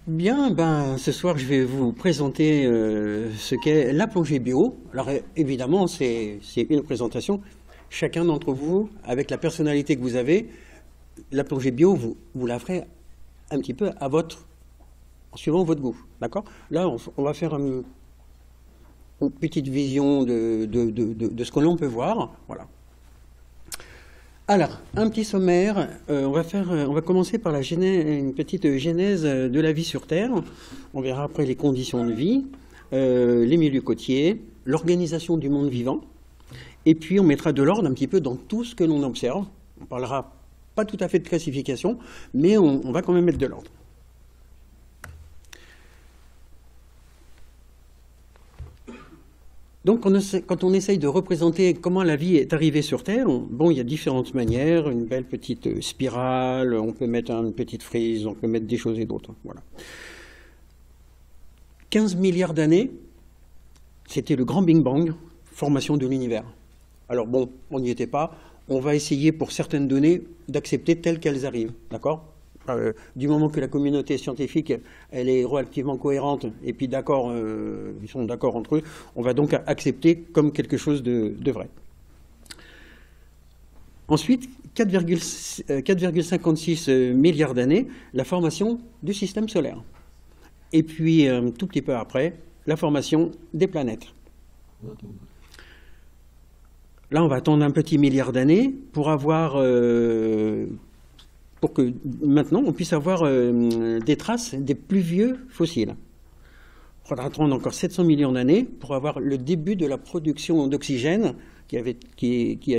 Bien, ben, ce soir, je vais vous présenter ce qu'est la plongée bio. Alors, évidemment, c'est une présentation. Chacun d'entre vous, avec la personnalité que vous avez, la plongée bio, vous la ferez un petit peu en suivant votre goût. D'accord? Là, on va faire une petite vision de ce que l'on peut voir. Voilà. Alors, un petit sommaire, on va commencer par une petite genèse de la vie sur Terre. On verra après les conditions de vie, les milieux côtiers, l'organisation du monde vivant. Et puis on mettra de l'ordre un petit peu dans tout ce que l'on observe. On parlera pas tout à fait de classification, mais on va quand même mettre de l'ordre. Donc, quand on essaye de représenter comment la vie est arrivée sur Terre, bon, il y a différentes manières, une belle petite spirale, on peut mettre une petite frise, on peut mettre des choses et d'autres. Voilà. 15 milliards d'années, c'était le grand Big Bang, formation de l'univers. Alors bon, on n'y était pas, on va essayer pour certaines données d'accepter telles qu'elles arrivent, d'accord ? Du moment que la communauté scientifique elle est relativement cohérente et puis d'accord, ils sont d'accord entre eux, on va donc accepter comme quelque chose de vrai. Ensuite, 4,56 milliards d'années, la formation du système solaire. Et puis, un tout petit peu après, la formation des planètes. Là, on va attendre un petit milliard d'années pour avoir... pour que maintenant on puisse avoir des traces des plus vieux fossiles. Il faudra attendre encore 700 millions d'années pour avoir le début de la production d'oxygène qui a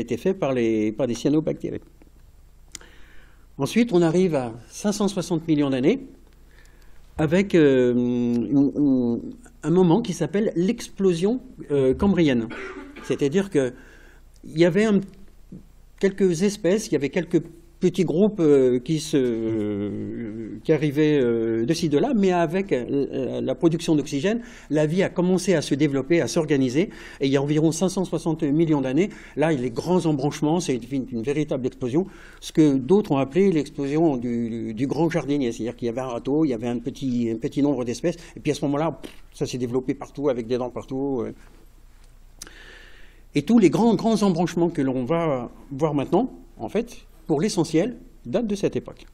été fait par des cyanobactéries. Ensuite, on arrive à 560 millions d'années avec un moment qui s'appelle l'explosion cambrienne. C'est-à-dire qu'il y avait quelques espèces, il y avait quelques petits groupes qui arrivaient de ci, de là, mais avec la production d'oxygène, la vie a commencé à se développer, à s'organiser, et il y a environ 560 millions d'années, là, il y a les grands embranchements, c'est une véritable explosion, ce que d'autres ont appelé l'explosion du grand jardinier, c'est-à-dire qu'il y avait un râteau, il y avait un petit nombre d'espèces, et puis à ce moment-là, ça s'est développé partout, avec des dents partout. Et tous les grands embranchements que l'on va voir maintenant, en fait, pour l'essentiel, date de cette époque.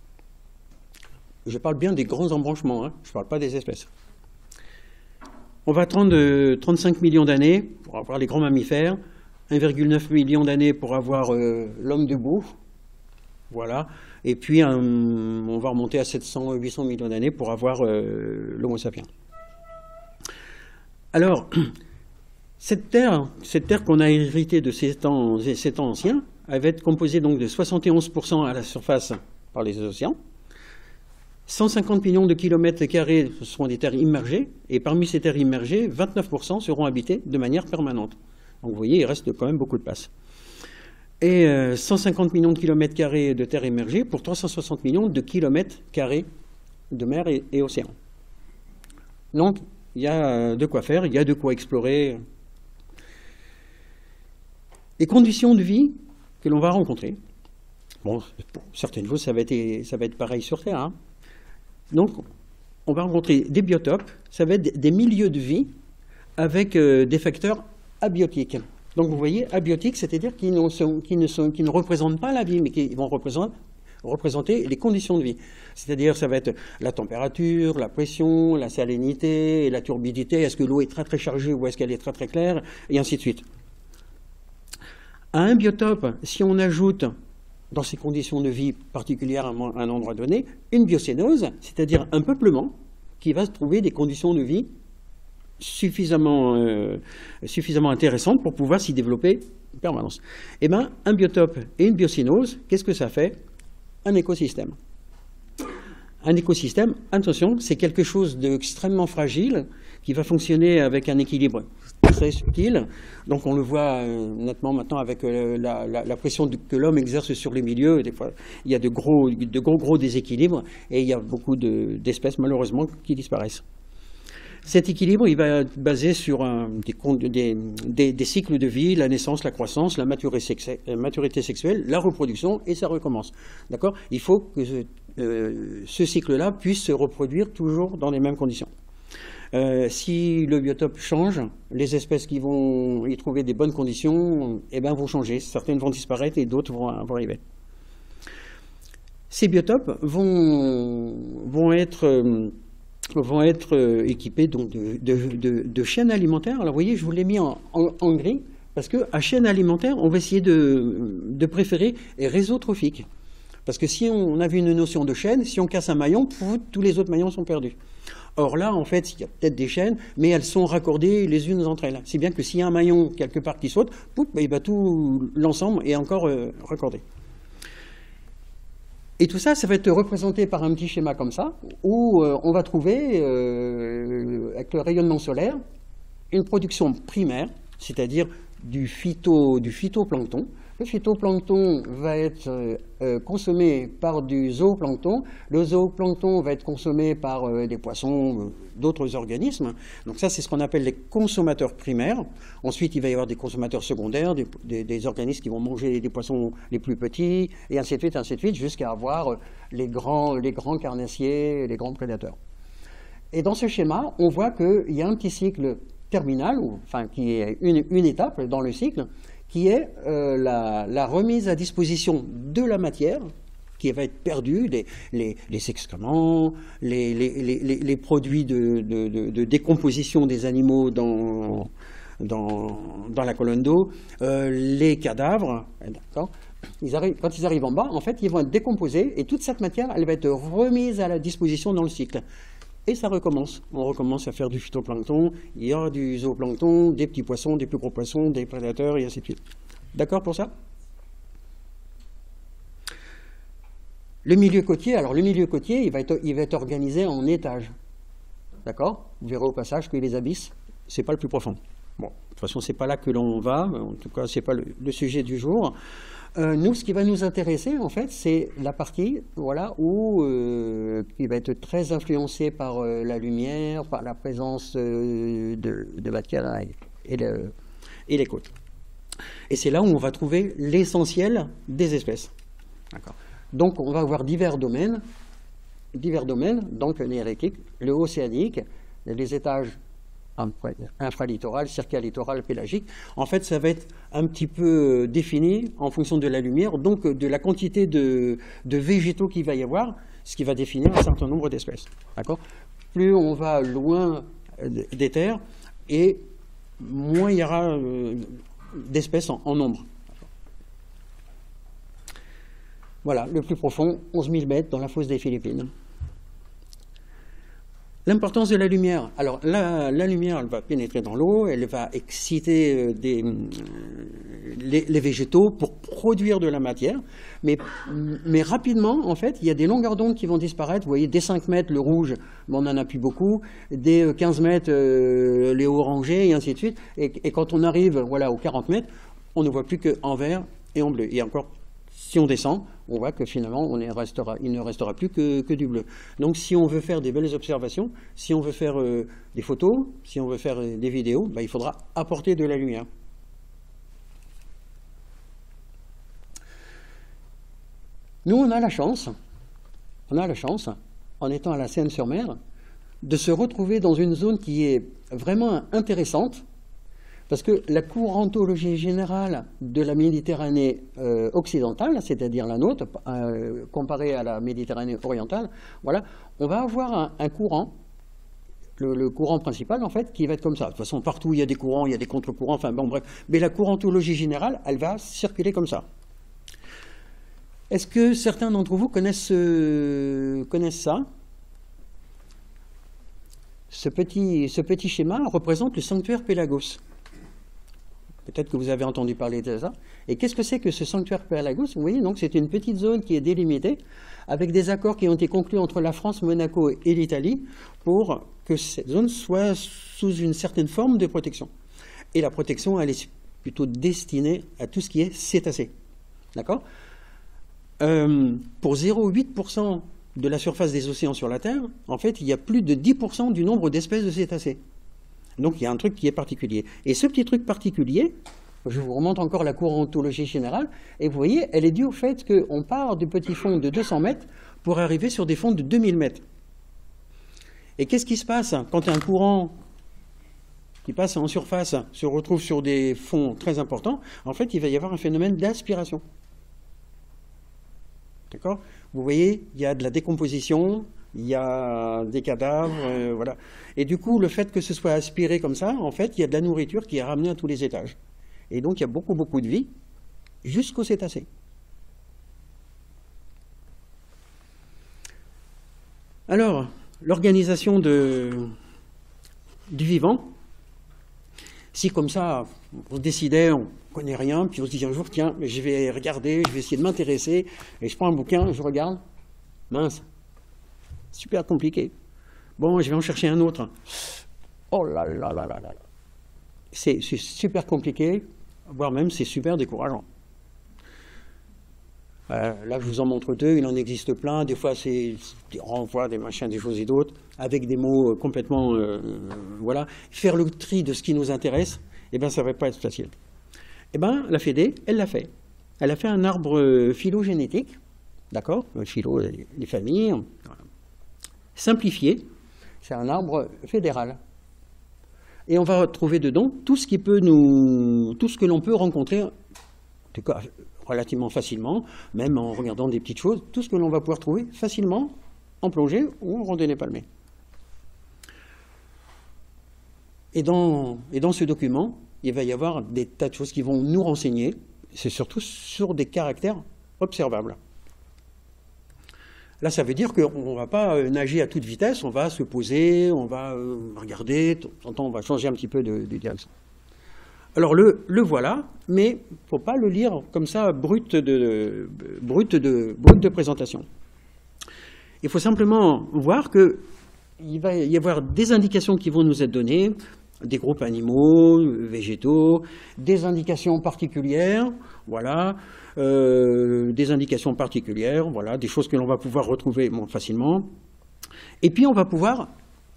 Je parle bien des grands embranchements, hein, je ne parle pas des espèces. On va attendre 35 millions d'années pour avoir les grands mammifères, 1,9 million d'années pour avoir l'homme debout, voilà, et puis on va remonter à 700-800 millions d'années pour avoir l'Homo sapiens. Alors, cette terre qu'on a héritée de ces temps anciens, elle va être composée donc de 71% à la surface par les océans, 150 millions de kilomètres carrés seront des terres immergées, et parmi ces terres immergées, 29% seront habitées de manière permanente. Donc vous voyez, il reste quand même beaucoup de place. Et 150 millions de kilomètres carrés de terres immergées pour 360 millions de kilomètres carrés de mer et océans. Donc il y a de quoi faire, il y a de quoi explorer. Les conditions de vie que l'on va rencontrer. Bon, pour certaines choses, ça va être pareil sur Terre. Hein. Donc, on va rencontrer des biotopes, ça va être des milieux de vie avec des facteurs abiotiques. Donc, vous voyez, abiotiques, c'est-à-dire qui ne représentent pas la vie, mais qui vont représenter les conditions de vie. C'est-à-dire, ça va être la température, la pression, la salinité, la turbidité, est-ce que l'eau est très très chargée ou est-ce qu'elle est très très claire, et ainsi de suite. À un biotope, si on ajoute, dans ces conditions de vie particulières à un endroit donné, une biocénose, c'est-à-dire un peuplement qui va se trouver des conditions de vie suffisamment intéressantes pour pouvoir s'y développer en permanence. Eh bien, un biotope et une biocénose, qu'est-ce que ça fait? Un écosystème. Un écosystème, attention, c'est quelque chose d'extrêmement fragile qui va fonctionner avec un équilibre très subtil. Donc on le voit nettement maintenant avec la pression que l'homme exerce sur les milieux. Des fois, il y a de gros déséquilibres et il y a beaucoup d'espèces malheureusement qui disparaissent. Cet équilibre, il va être basé sur des cycles de vie, la naissance, la croissance, la maturité sexuelle, la reproduction, et ça recommence. D'accord ? Il faut que ce cycle-là puisse se reproduire toujours dans les mêmes conditions. Si le biotope change, les espèces qui vont y trouver des bonnes conditions vont changer. Certaines vont disparaître et d'autres vont arriver. Ces biotopes vont être équipés donc, de chaînes alimentaires. Alors vous voyez, je vous l'ai mis en gris, parce qu'à chaîne alimentaire, on va essayer de préférer les réseaux trophiques. Parce que si on avait une notion de chaîne, si on casse un maillon, tous les autres maillons sont perdus. Or là, en fait, il y a peut-être des chaînes, mais elles sont raccordées les unes entre elles. Si bien que s'il y a un maillon quelque part qui saute, tout l'ensemble est encore raccordé. Et tout ça, ça va être représenté par un petit schéma comme ça, où on va trouver, avec le rayonnement solaire, une production primaire, c'est-à-dire du phytoplancton. Le phytoplancton va être consommé par du zooplancton. Le zooplancton va être consommé par des poissons, d'autres organismes. Donc ça, c'est ce qu'on appelle les consommateurs primaires. Ensuite, il va y avoir des consommateurs secondaires, des organismes qui vont manger des poissons les plus petits, et ainsi de suite, jusqu'à avoir les grands carnassiers, les grands prédateurs. Et dans ce schéma, on voit qu'il y a un petit cycle terminal, qui est une étape dans le cycle, qui est la remise à disposition de la matière qui va être perdue, les excréments, les produits de décomposition des animaux dans la colonne d'eau, les cadavres. Quand ils arrivent en bas, en fait, ils vont être décomposés et toute cette matière, elle va être remise à la disposition dans le cycle. Et ça recommence. On recommence à faire du phytoplancton, il y aura du zooplancton, des petits poissons, des plus gros poissons, des prédateurs, et ainsi de suite. D'accord pour ça? Le milieu côtier, alors le milieu côtier, il va être organisé en étages. D'accord? Vous verrez au passage que les abysses, c'est pas le plus profond. Bon, de toute façon, c'est pas là que l'on va, en tout cas, c'est pas le sujet du jour. Nous, ce qui va nous intéresser, en fait, c'est la partie où qui va être très influencée par la lumière, par la présence de matière et les côtes. Et c'est là où on va trouver l'essentiel des espèces. Donc, on va avoir divers domaines, donc le néolithique, le océanique, les étages infralittoral, circalittoral, pélagique. En fait, ça va être un petit peu défini en fonction de la lumière, donc de la quantité de végétaux qu'il va y avoir, ce qui va définir un certain nombre d'espèces. D'accord ? Plus on va loin des terres, et moins il y aura d'espèces en nombre. Voilà, le plus profond, 11 000 mètres dans la fosse des Philippines. L'importance de la lumière. Alors, la lumière, elle va pénétrer dans l'eau, elle va exciter les végétaux pour produire de la matière, mais rapidement, en fait, il y a des longueurs d'onde qui vont disparaître. Vous voyez, dès 5 mètres, le rouge, on n'en a plus beaucoup, dès 15 mètres, les orangés, et ainsi de suite. Et quand on arrive aux 40 mètres, on ne voit plus qu'en vert et en bleu. Et encore, si on descend, on voit que finalement, il ne restera plus que du bleu. Donc, si on veut faire des belles observations, si on veut faire des photos, si on veut faire des vidéos, il faudra apporter de la lumière. Nous, on a la chance, en étant à la Seine-sur-Mer, de se retrouver dans une zone qui est vraiment intéressante, parce que la courantologie générale de la Méditerranée occidentale, c'est-à-dire la nôtre, comparée à la Méditerranée orientale, on va avoir un courant, le courant principal, en fait, qui va être comme ça. De toute façon, partout, il y a des courants, il y a des contre-courants, enfin bon, bref. Mais la courantologie générale, elle va circuler comme ça. Est-ce que certains d'entre vous connaissent ça? Ce petit schéma représente le sanctuaire Pélagos. Peut-être que vous avez entendu parler de ça. Et qu'est-ce que c'est que ce sanctuaire Pélagos? Vous voyez, donc c'est une petite zone qui est délimitée avec des accords qui ont été conclus entre la France, Monaco et l'Italie pour que cette zone soit sous une certaine forme de protection. Et la protection, elle est plutôt destinée à tout ce qui est cétacé. D'accord? Pour 0,8% de la surface des océans sur la Terre, en fait, il y a plus de 10% du nombre d'espèces de cétacés. Donc il y a un truc qui est particulier. Et ce petit truc particulier, je vous remonte encore la courantologie générale, et vous voyez, elle est due au fait qu'on part du petit fond de 200 mètres pour arriver sur des fonds de 2000 mètres. Et qu'est-ce qui se passe quand un courant qui passe en surface se retrouve sur des fonds très importants? En fait, il va y avoir un phénomène d'aspiration. D'accord? Vous voyez, il y a de la décomposition, il y a des cadavres, voilà. Et du coup, le fait que ce soit aspiré comme ça, en fait, il y a de la nourriture qui est ramenée à tous les étages. Et donc, il y a beaucoup, beaucoup de vie jusqu'aux cétacés. Alors, l'organisation du vivant, si comme ça, on se décidait, on ne connaît rien, puis on se dit un jour, tiens, je vais regarder, je vais essayer de m'intéresser, et je prends un bouquin, je regarde, mince, super compliqué. Bon, je vais en chercher un autre. Oh là là là là là. C'est super compliqué, voire même c'est super décourageant. Là, je vous en montre deux, il en existe plein. Des fois, c'est des renvois, des machins, des choses et d'autres, avec des mots complètement... voilà. Faire le tri de ce qui nous intéresse, eh ben, ça ne va pas être facile. Eh ben, la Fédé, elle l'a fait. Elle a fait un arbre phylogénétique, d'accord? Philo, les familles, voilà. Simplifié. C'est un arbre fédéral. Et on va retrouver dedans tout ce qui peut tout ce que l'on peut rencontrer, en tout cas, relativement facilement, même en regardant des petites choses, tout ce que l'on va pouvoir trouver facilement en plongée ou en randonnée palmée. Et dans ce document, il va y avoir des tas de choses qui vont nous renseigner, c'est surtout sur des caractères observables. Là, ça veut dire qu'on ne va pas nager à toute vitesse, on va se poser, on va regarder, de temps en temps, on va changer un petit peu de direction. Alors le voilà, mais il ne faut pas le lire comme ça, brut de présentation. Il faut simplement voir qu'il va y avoir des indications qui vont nous être données, des groupes animaux, végétaux, des indications particulières, voilà, des indications particulières, voilà, des choses que l'on va pouvoir retrouver facilement. Et puis on va pouvoir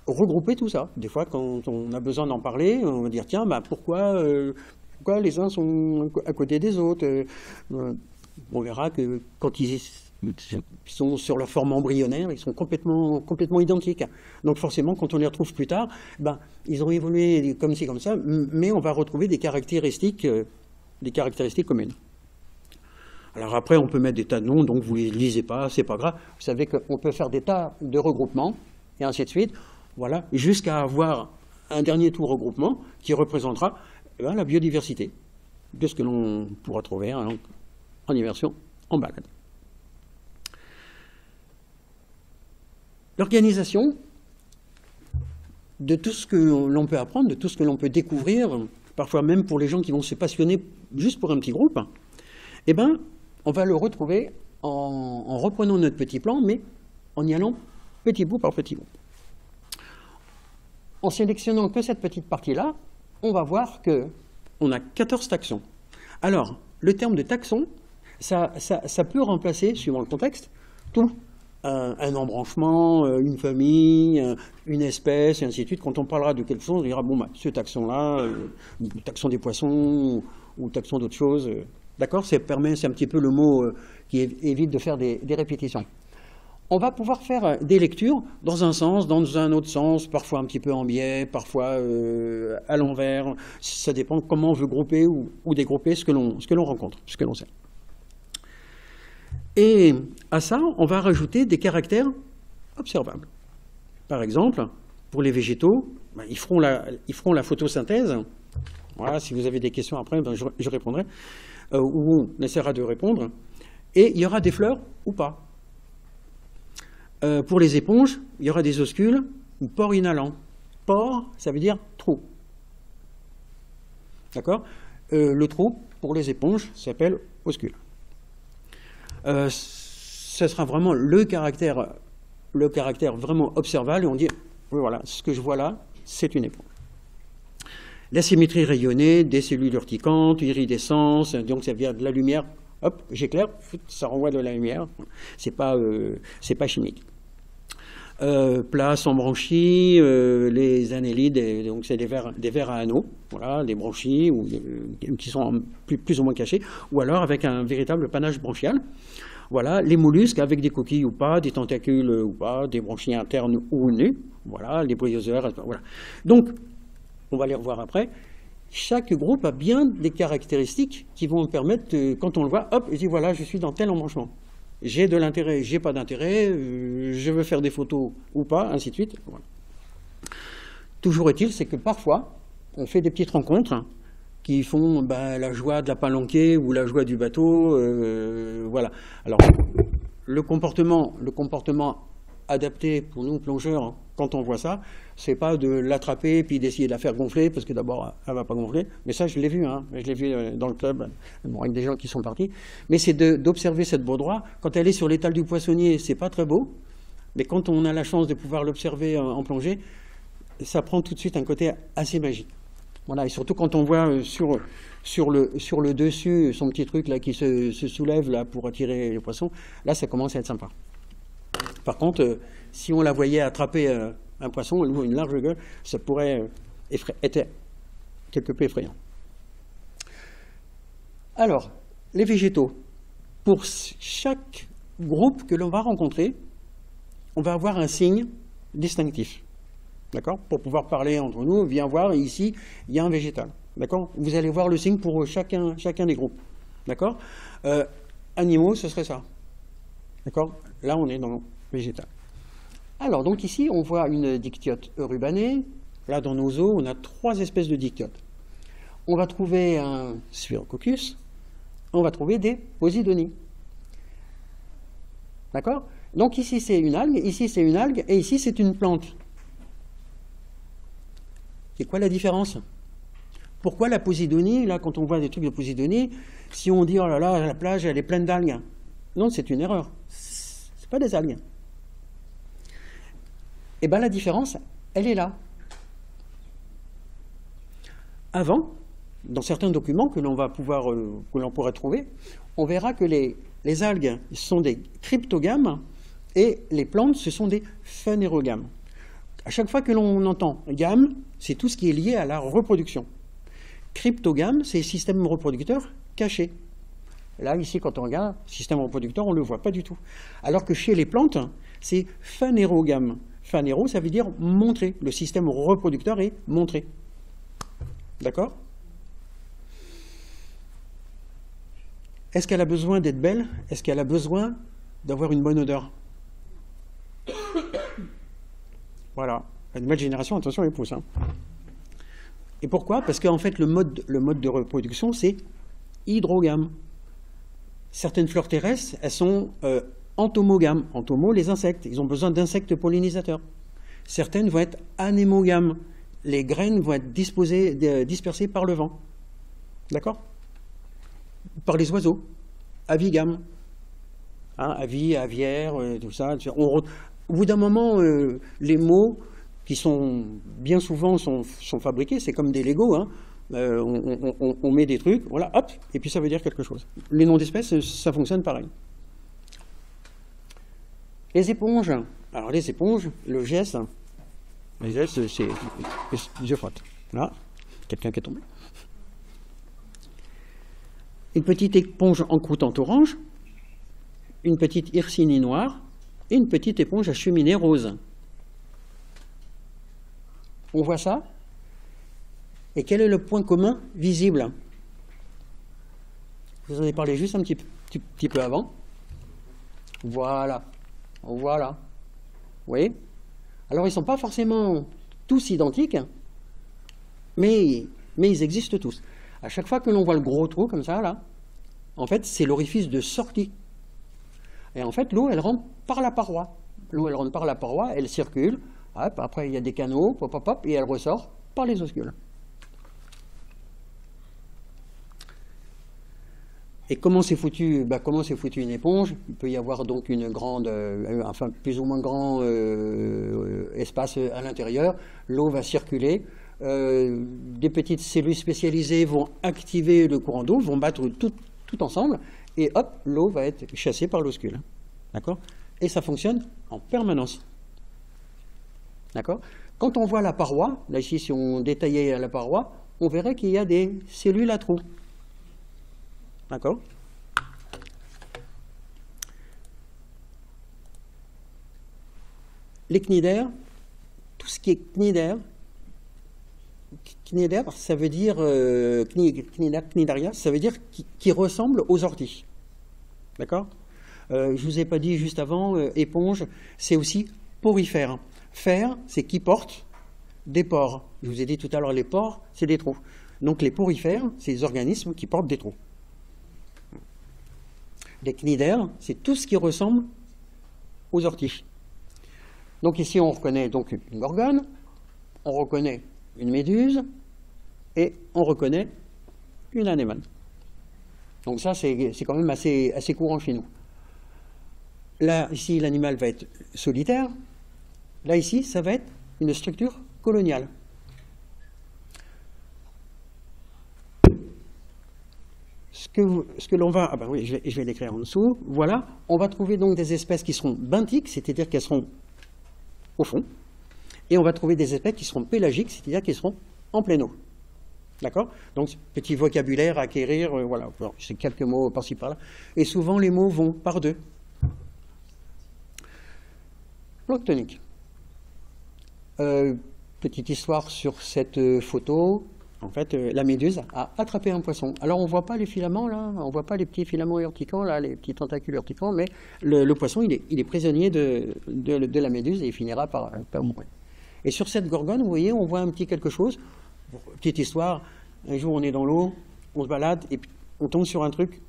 regrouper tout ça. Des fois, quand on a besoin d'en parler, on va dire, tiens, bah, pourquoi les uns sont à côté des autres? On verra que quand ils sont sur leur forme embryonnaire, ils sont complètement identiques. Donc forcément, quand on les retrouve plus tard, ben, ils ont évolué comme ci, comme ça, mais on va retrouver des caractéristiques communes. Alors après, on peut mettre des tas de noms, donc vous ne les lisez pas, c'est pas grave. Vous savez qu'on peut faire des tas de regroupements, et ainsi de suite. Voilà, jusqu'à avoir un dernier tout regroupement qui représentera la biodiversité de ce que l'on pourra trouver en immersion, en balade. L'organisation de tout ce que l'on peut apprendre, de tout ce que l'on peut découvrir, parfois même pour les gens qui vont se passionner juste pour un petit groupe, eh ben, on va le retrouver en reprenant notre petit plan, mais en y allant petit bout par petit bout. En sélectionnant que cette petite partie-là, on va voir qu'on a 14 taxons. Alors, le terme de taxon, ça peut remplacer, suivant le contexte, tout. Un embranchement, une famille, une espèce, et ainsi de suite. Quand on parlera de quelque chose, on dira, bon, bah, ce taxon-là, taxon des poissons, ou taxon d'autres choses. D'accord? C'est un petit peu le mot qui évite de faire des répétitions. On va pouvoir faire des lectures dans un sens, dans un autre sens, parfois un petit peu en biais, parfois à l'envers. Ça dépend comment on veut grouper ou dégrouper ce que l'on rencontre, ce que l'on sait. Et à ça, on va rajouter des caractères observables. Par exemple, pour les végétaux, ben, ils feront la photosynthèse. Voilà, si vous avez des questions après, ben, je répondrai, ou on essaiera de répondre. Et il y aura des fleurs ou pas. Pour les éponges, il y aura des oscules ou pores inhalants. Pore, ça veut dire trou. D'accord? Le trou, pour les éponges, s'appelle oscule. Ce sera vraiment le caractère vraiment observable, et on dit, oui, voilà, ce que je vois là, c'est une éponge. La symétrie rayonnée, des cellules urticantes, iridescence, donc ça vient de la lumière, hop, j'éclaire, ça renvoie de la lumière, c'est pas chimique. Place en branchies, les annélides, donc c'est des vers à anneaux, voilà, des branchies qui sont plus ou moins cachés, ou alors avec un véritable panache branchial. Voilà, les mollusques avec des coquilles ou pas, des tentacules ou pas, des branchies internes ou nus. Voilà, les bryozoaires. Voilà. Donc, on va les revoir après. Chaque groupe a bien des caractéristiques qui vont me permettre, quand on le voit, hop, je dis voilà, je suis dans tel embranchement. J'ai de l'intérêt, j'ai pas d'intérêt, je veux faire des photos ou pas, ainsi de suite. Voilà. Toujours est-il, c'est que parfois, on fait des petites rencontres qui font la joie de la palanquée ou la joie du bateau. Voilà. Alors, le comportement adapté pour nous plongeurs, quand on voit ça, c'est pas de l'attraper puis d'essayer de la faire gonfler, parce que d'abord, elle va pas gonfler. Mais ça, je l'ai vu, hein. Je l'ai vu dans le club, bon, avec des gens qui sont partis. Mais c'est d'observer cette baudroie. Quand elle est sur l'étal du poissonnier, c'est pas très beau. Mais quand on a la chance de pouvoir l'observer en plongée, ça prend tout de suite un côté assez magique. Voilà, et surtout quand on voit sur le dessus son petit truc là qui se soulève là pour attirer les poissons, là ça commence à être sympa. Par contre, si on la voyait attraper un poisson, elle ouvre une large gueule, ça pourrait être quelque peu effrayant. Alors, les végétaux. Pour chaque groupe que l'on va rencontrer, on va avoir un signe distinctif. D'accord? Pour pouvoir parler entre nous, viens voir, ici, il y a un végétal. D'accord? Vous allez voir le signe pour chacun des groupes. D'accord? Animaux, ce serait ça. D'accord? Là, on est dans le végétal. Alors, donc ici, on voit une dictyote eurubanée. Là, dans nos eaux, on a 3 espèces de dictyotes. On va trouver un Spherococcus. On va trouver des Posidonies. D'accord? Donc ici, c'est une algue, ici, c'est une algue, et ici, c'est une plante. C'est quoi la différence? Pourquoi la Posidonie, là, quand on voit des trucs de Posidonie, si on dit, oh là là, la plage, elle est pleine d'algues? Non, c'est une erreur. C'est pas des algues. Eh bien, la différence, elle est là. Avant, dans certains documents que l'on pourrait trouver, on verra que les algues sont des cryptogames et les plantes, ce sont des phanérogames. À chaque fois que l'on entend gamme, c'est tout ce qui est lié à la reproduction. Cryptogame, c'est système reproducteur caché. Là, ici, quand on regarde, système reproducteur, on ne le voit pas du tout. Alors que chez les plantes, c'est phanérogame. Phanéro, ça veut dire montrer. Le système reproducteur est montré. D'accord? Est-ce qu'elle a besoin d'être belle? Est-ce qu'elle a besoin d'avoir une bonne odeur? Voilà. La nouvelle génération, attention, les pouces. Hein. Et pourquoi? Parce qu'en fait, le mode de reproduction, c'est hydrogame. Certaines fleurs terrestres, elles sont entomogames. Entomo, les insectes. Ils ont besoin d'insectes pollinisateurs. Certaines vont être anémogames. Les graines vont être dispersées par le vent. D'accord? Par les oiseaux. Avigame. Hein, avis, aviaire, tout ça. Au bout d'un moment, les mots qui sont bien souvent sont fabriqués, c'est comme des Legos. Hein. On met des trucs, voilà, hop, et puis ça veut dire quelque chose. Les noms d'espèces, ça fonctionne pareil. Les éponges. Alors les éponges, le geste, c'est... Je frotte. Là, quelqu'un qui est tombé. Une petite éponge en croûtante orange, une petite hircine noire, et une petite éponge à cheminée rose. On voit ça? Et quel est le point commun visible? Je vous en ai parlé juste un petit peu avant. Voilà. Voilà. Vous voyez? Alors, ils ne sont pas forcément tous identiques, mais ils existent tous. À chaque fois que l'on voit le gros trou comme ça, là, en fait, c'est l'orifice de sortie. Et en fait, l'eau, elle rentre par la paroi. L'eau, elle rentre par la paroi, elle circule. Hop, après, il y a des canaux, pop, pop, pop, et elle ressort par les oscules. Et comment c'est foutu? Comment c'est foutu une éponge? Il peut y avoir donc une grande, enfin plus ou moins grand espace à l'intérieur. L'eau va circuler. Des petites cellules spécialisées vont activer le courant d'eau, vont battre tout ensemble, et hop, l'eau va être chassée par l'oscule. D'accord? Et ça fonctionne en permanence. D'accord? Quand on voit la paroi, là ici, si on détaillait la paroi, on verrait qu'il y a des cellules à trous. D'accord? les cnidaires, tout ce qui est cnidaire, cnidaire, ça veut dire, cnidaria, ça veut dire qui ressemble aux orties. D'accord? Je ne vous ai pas dit juste avant, éponge, c'est aussi porifère. Fer, c'est qui porte des pores. Je vous ai dit tout à l'heure, les pores, c'est des trous. Donc les porifères, c'est les organismes qui portent des trous. Les cnidaires, c'est tout ce qui ressemble aux orties. Donc ici, on reconnaît donc une gorgone, on reconnaît une méduse et on reconnaît une anémone. Donc ça, c'est quand même assez courant chez nous. Là, ici, l'animal va être solitaire. Là, ici, ça va être une structure coloniale. Ce que l'on va... Ah ben oui, je vais l'écrire en dessous. Voilà, on va trouver donc des espèces qui seront benthiques, c'est-à-dire qu'elles seront au fond. Et on va trouver des espèces qui seront pélagiques, c'est-à-dire qu'elles seront en pleine eau. D'accord? Donc, petit vocabulaire à acquérir, voilà. C'est quelques mots par-ci par-là. Et souvent, les mots vont par deux. Planctonique. Petite histoire sur cette photo. En fait, la méduse a attrapé un poisson. Alors, on ne voit pas les filaments, là. On ne voit pas les petits filaments urticants, là, les petits tentacules urticants, mais le poisson, il est prisonnier de la méduse et il finira par mourir. Et sur cette gorgone, vous voyez, on voit un petit quelque chose. Petite histoire, un jour on est dans l'eau, on se balade et puis on tombe sur un truc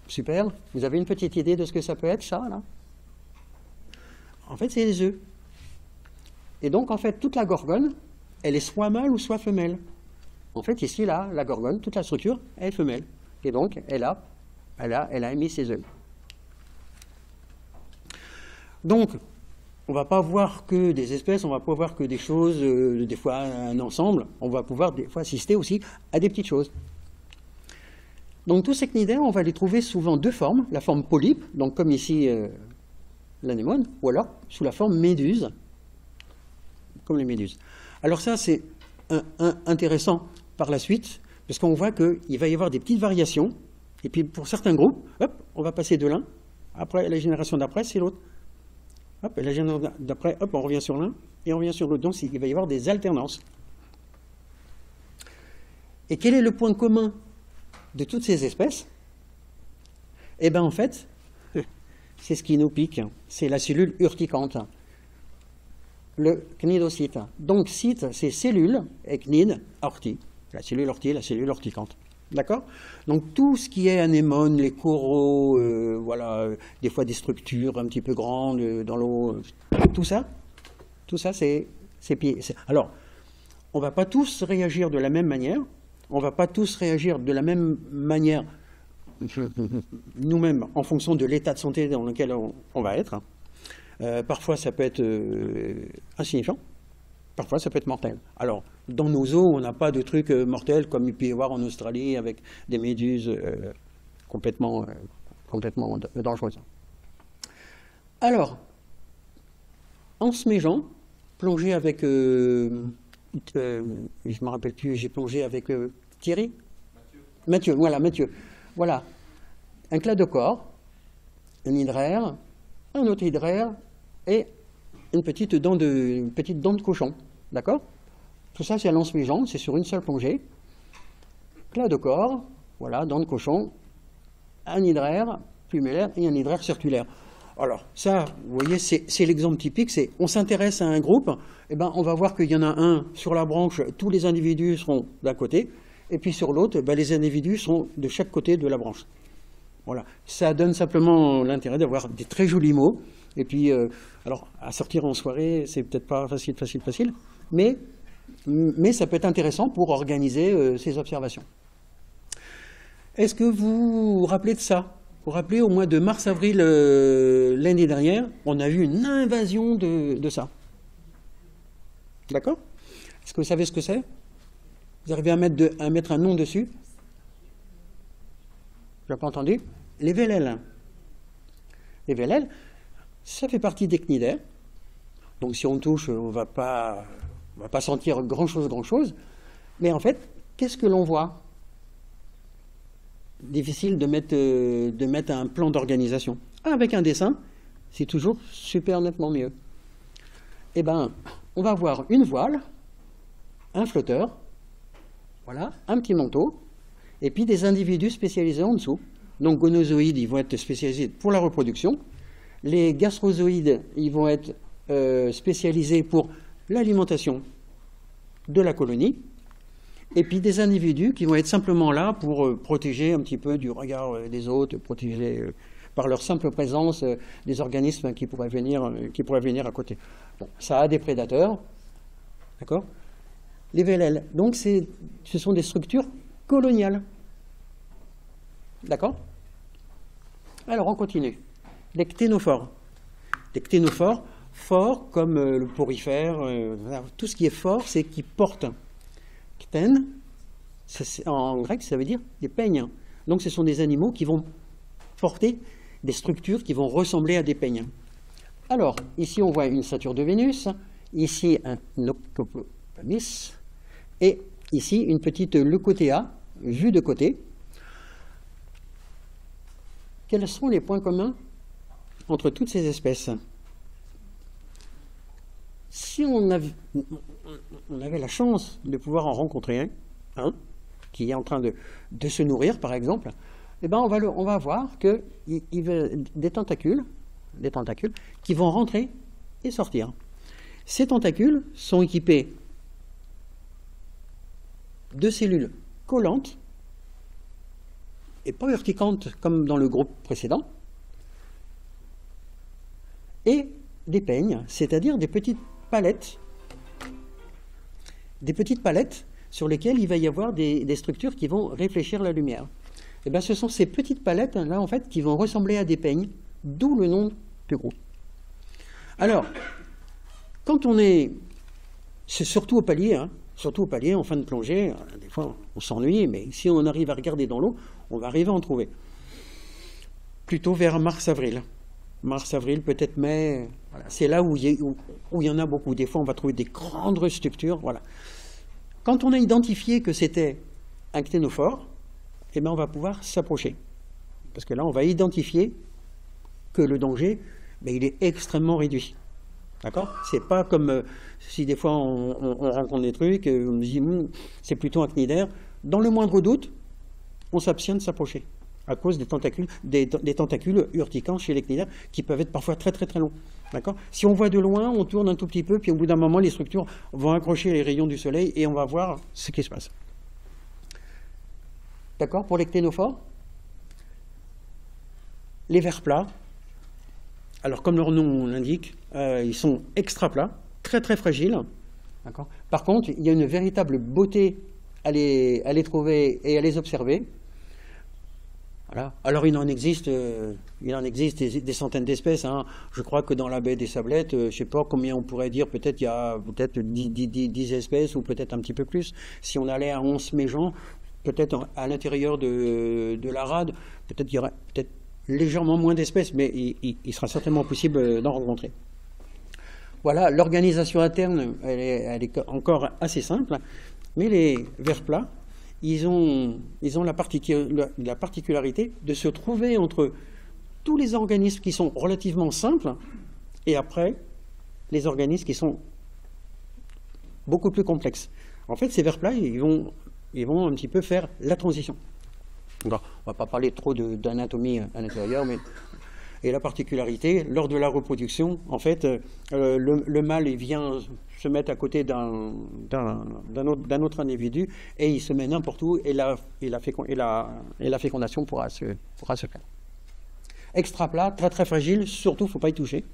super. Vous avez une petite idée de ce que ça peut être, ça, là? En fait, c'est les œufs. Et donc, en fait, toute la gorgone, elle est soit mâle ou soit femelle. En fait, ici, là, la gorgone, toute la structure, elle est femelle. Et donc, elle a émis ses œufs. Donc, on ne va pas voir que des espèces, on ne va pas voir que des choses, des fois un ensemble, on va pouvoir des fois assister aussi à des petites choses. Donc tous ces cnidaires, on va les trouver souvent deux formes, la forme polype, donc comme ici l'anémone, ou alors sous la forme méduse, comme les méduses. Alors ça c'est intéressant par la suite, parce qu'on voit qu'il va y avoir des petites variations, et puis pour certains groupes, hop, on va passer de l'un, après la génération d'après c'est l'autre. Hop, et la génération d'après, hop, on revient sur l'un et on revient sur l'autre. Donc, il va y avoir des alternances. Et quel est le point commun de toutes ces espèces? Eh bien, en fait, c'est ce qui nous pique. C'est la cellule urticante, le cnidocyte. Donc, cyte, c'est cellule, et cnide, ortie. La cellule ortie, la cellule urticante. D'accord? Donc tout ce qui est anémone, les coraux, voilà, des fois des structures un petit peu grandes dans l'eau, tout ça c'est pieds. Alors, on ne va pas tous réagir de la même manière, on ne va pas tous réagir de la même manière nous-mêmes en fonction de l'état de santé dans lequel on va être. Parfois ça peut être insignifiant. Parfois, ça peut être mortel. Alors, dans nos eaux, on n'a pas de trucs mortels comme il peut y avoir en Australie avec des méduses complètement dangereuses. Alors, en se mégeant, plongé avec... je ne me rappelle plus, j'ai plongé avec Thierry Mathieu, voilà, Mathieu. Voilà, un cladocore, un hydraire, un autre hydraire et une petite dent de cochon, d'accord? Tout ça, c'est à l'anse-mégeant, c'est sur une seule plongée. Cladocore, voilà, dent de cochon, un hydraire plumellaire et un hydraire circulaire. Alors, ça, vous voyez, c'est l'exemple typique, c'est on s'intéresse à un groupe, et ben, on va voir qu'il y en a un sur la branche, tous les individus seront d'un côté, et puis sur l'autre, ben, les individus sont de chaque côté de la branche. Voilà, ça donne simplement l'intérêt d'avoir des très jolis mots. Et puis, alors, à sortir en soirée, c'est peut-être pas facile, mais ça peut être intéressant pour organiser ces observations. Est-ce que vous vous rappelez de ça? Vous vous rappelez, au mois de mars-avril l'année dernière, on a eu une invasion de ça. D'accord? Est-ce que vous savez ce que c'est? Vous arrivez à mettre un nom dessus? Je n'ai pas entendu. Les vélèles. Les vélèles, ça fait partie des cnidaires. Donc si on touche, on ne va pas sentir grand-chose. Mais en fait, qu'est-ce que l'on voit? Difficile de mettre un plan d'organisation. Avec un dessin, c'est toujours super nettement mieux. eh ben, on va avoir une voile, un flotteur, voilà, un petit manteau, et puis des individus spécialisés en dessous. Donc gonozoïdes, ils vont être spécialisés pour la reproduction. Les gastrozoïdes, ils vont être spécialisés pour l'alimentation de la colonie. Et puis des individus qui vont être simplement là pour protéger un petit peu du regard des autres, protéger par leur simple présence des organismes qui pourraient venir à côté. Bon, ça a des prédateurs, d'accord? Les vélèles, donc ce sont des structures coloniales. D'accord? Alors on continue. Les cténophores. Les cténophores, forts comme le porifère, tout ce qui est fort, c'est qui porte. Ktène, en grec, ça veut dire des peignes. Donc ce sont des animaux qui vont porter des structures qui vont ressembler à des peignes. Alors, ici on voit une stature de Vénus, ici un Noctopotamus, et ici une petite Leucothea, vue de côté. Quels sont les points communs entre toutes ces espèces? Si on avait la chance de pouvoir en rencontrer un qui est en train de se nourrir, par exemple, eh ben on va voir qu'il va des tentacules qui vont rentrer et sortir. Ces tentacules sont équipés de cellules collantes et pas urticantes comme dans le groupe précédent, et des peignes, c'est-à-dire des petites palettes sur lesquelles il va y avoir des structures qui vont réfléchir la lumière. Et bien, ce sont ces petites palettes là en fait qui vont ressembler à des peignes, d'où le nom du groupe. Alors, quand on c'est surtout au palier, en fin de plongée, des fois on s'ennuie, mais si on arrive à regarder dans l'eau, on va arriver à en trouver. Plutôt vers mars-avril. Mars-avril, peut-être mai, voilà. C'est là où il y en a beaucoup. Des fois, on va trouver des grandes structures. Voilà. Quand on a identifié que c'était un cténophore, eh bien, on va pouvoir s'approcher. Parce que là, on va identifier que le danger, il est extrêmement réduit. D'accord? C'est pas comme si des fois on rencontre des trucs, on me dit c'est plutôt un cnidaire. Dans le moindre doute, on s'abstient de s'approcher à cause des tentacules urticants chez les cnidaires qui peuvent être parfois très très très longs. D'accord? Si on voit de loin, on tourne un tout petit peu, puis au bout d'un moment, les structures vont accrocher les rayons du soleil et on va voir ce qui se passe. D'accord? Pour les cténophores, les vers plats, alors comme leur nom l'indique, ils sont extra plats, très très fragiles. D'accord? Par contre, il y a une véritable beauté à les trouver et à les observer. Voilà. Alors il en existe des centaines d'espèces. Hein. Je crois que dans la baie des Sablettes, je ne sais pas combien on pourrait dire, peut-être il y a 10 espèces ou peut-être un petit peu plus. Si on allait à 11 méjean, peut-être à l'intérieur de la rade, peut-être il y aurait légèrement moins d'espèces, mais il sera certainement possible d'en rencontrer. Voilà, l'organisation interne, elle est encore assez simple, mais les vers plats, ils ont la particularité de se trouver entre tous les organismes qui sont relativement simples et après les organismes qui sont beaucoup plus complexes. En fait, ces vers plats, ils vont un petit peu faire la transition. Alors, on ne va pas parler trop d'anatomie à l'intérieur, mais et la particularité, lors de la reproduction, en fait, le mâle il vient se mettre à côté d'un autre individu et il se met n'importe où et la fécondation pourra se faire. Extra plat, très très fragile, surtout il ne faut pas y toucher.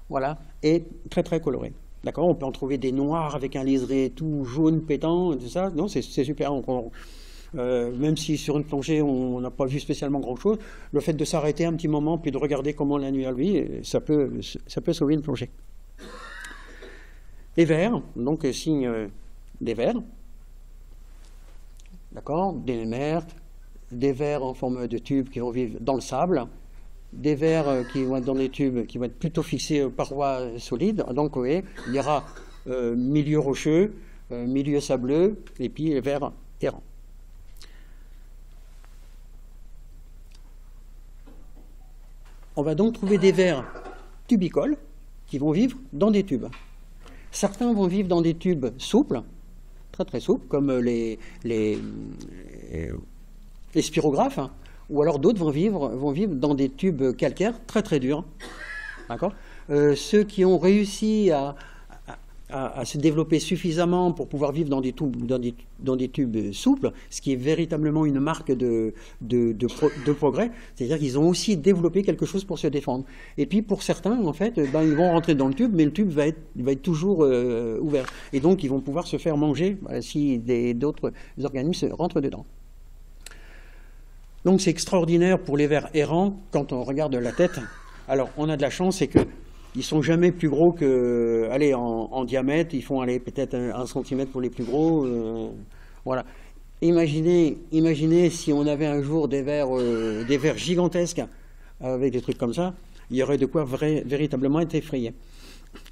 Voilà, et très très coloré. D'accord, on peut en trouver des noirs avec un liseré tout jaune pétant, tout ça. Non, c'est super. Même si sur une plongée on n'a pas vu spécialement grand-chose, le fait de s'arrêter un petit moment puis de regarder comment la nuit a lui, ça peut sauver une plongée. Les vers, donc signe des vers, d'accord, des némertes, des vers en forme de tubes qui vont vivre dans le sable, des vers qui vont être dans des tubes qui vont être plutôt fixés aux parois solides. Donc vous voyez, il y aura milieu rocheux, milieu sableux et puis les vers errants. On va donc trouver des vers tubicoles qui vont vivre dans des tubes. Certains vont vivre dans des tubes souples, très très souples, comme les spirographes, hein, ou alors d'autres vont vivre dans des tubes calcaires très très durs. D'accord. Ceux qui ont réussi à se développer suffisamment pour pouvoir vivre dans des tubes souples, ce qui est véritablement une marque de progrès, c'est-à-dire qu'ils ont aussi développé quelque chose pour se défendre. Et puis pour certains, en fait, ben, ils vont rentrer dans le tube, mais le tube va être toujours ouvert. Et donc ils vont pouvoir se faire manger si d'autres organismes rentrent dedans. Donc c'est extraordinaire pour les vers errants quand on regarde la tête. Alors on a de la chance, c'est que ils sont jamais plus gros que, allez, en diamètre, ils font aller peut-être 1 centimètre pour les plus gros. Voilà. Imaginez si on avait un jour des vers gigantesques avec des trucs comme ça, il y aurait de quoi véritablement être effrayé.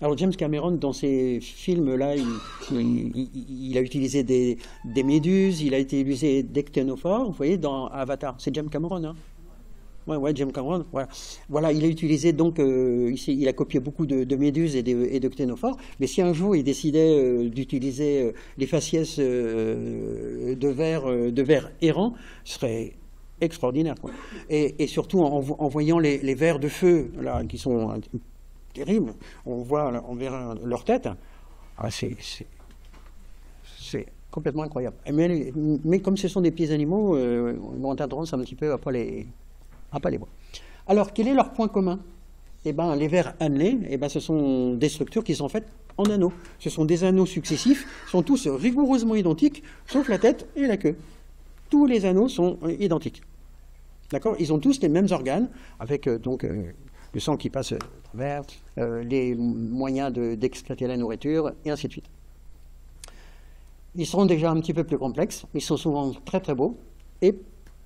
Alors James Cameron, dans ses films-là, il a utilisé des méduses, il a utilisé des cténophores, vous voyez, dans Avatar. C'est James Cameron, hein? Ouais, James Cameron, voilà. Voilà, il a utilisé donc, il a copié beaucoup de méduses et de cténophores, mais si un jour il décidait d'utiliser les faciès de vers errants, ce serait extraordinaire, quoi. Et surtout en voyant les vers de feu, là, qui sont terribles, on verra leur tête, ah, c'est complètement incroyable. Mais comme ce sont des petits animaux, on a tendance un petit peu à pas les voir. Alors, quel est leur point commun? Eh ben, les vers annelés, eh ben, ce sont des structures qui sont faites en anneaux. Ce sont des anneaux successifs, sont tous rigoureusement identiques, sauf la tête et la queue. Tous les anneaux sont identiques. D'accord? Ils ont tous les mêmes organes, avec donc le sang qui passe à travers, les moyens d'excréter la nourriture, et ainsi de suite. Ils seront déjà un petit peu plus complexes, ils sont souvent très très beaux, et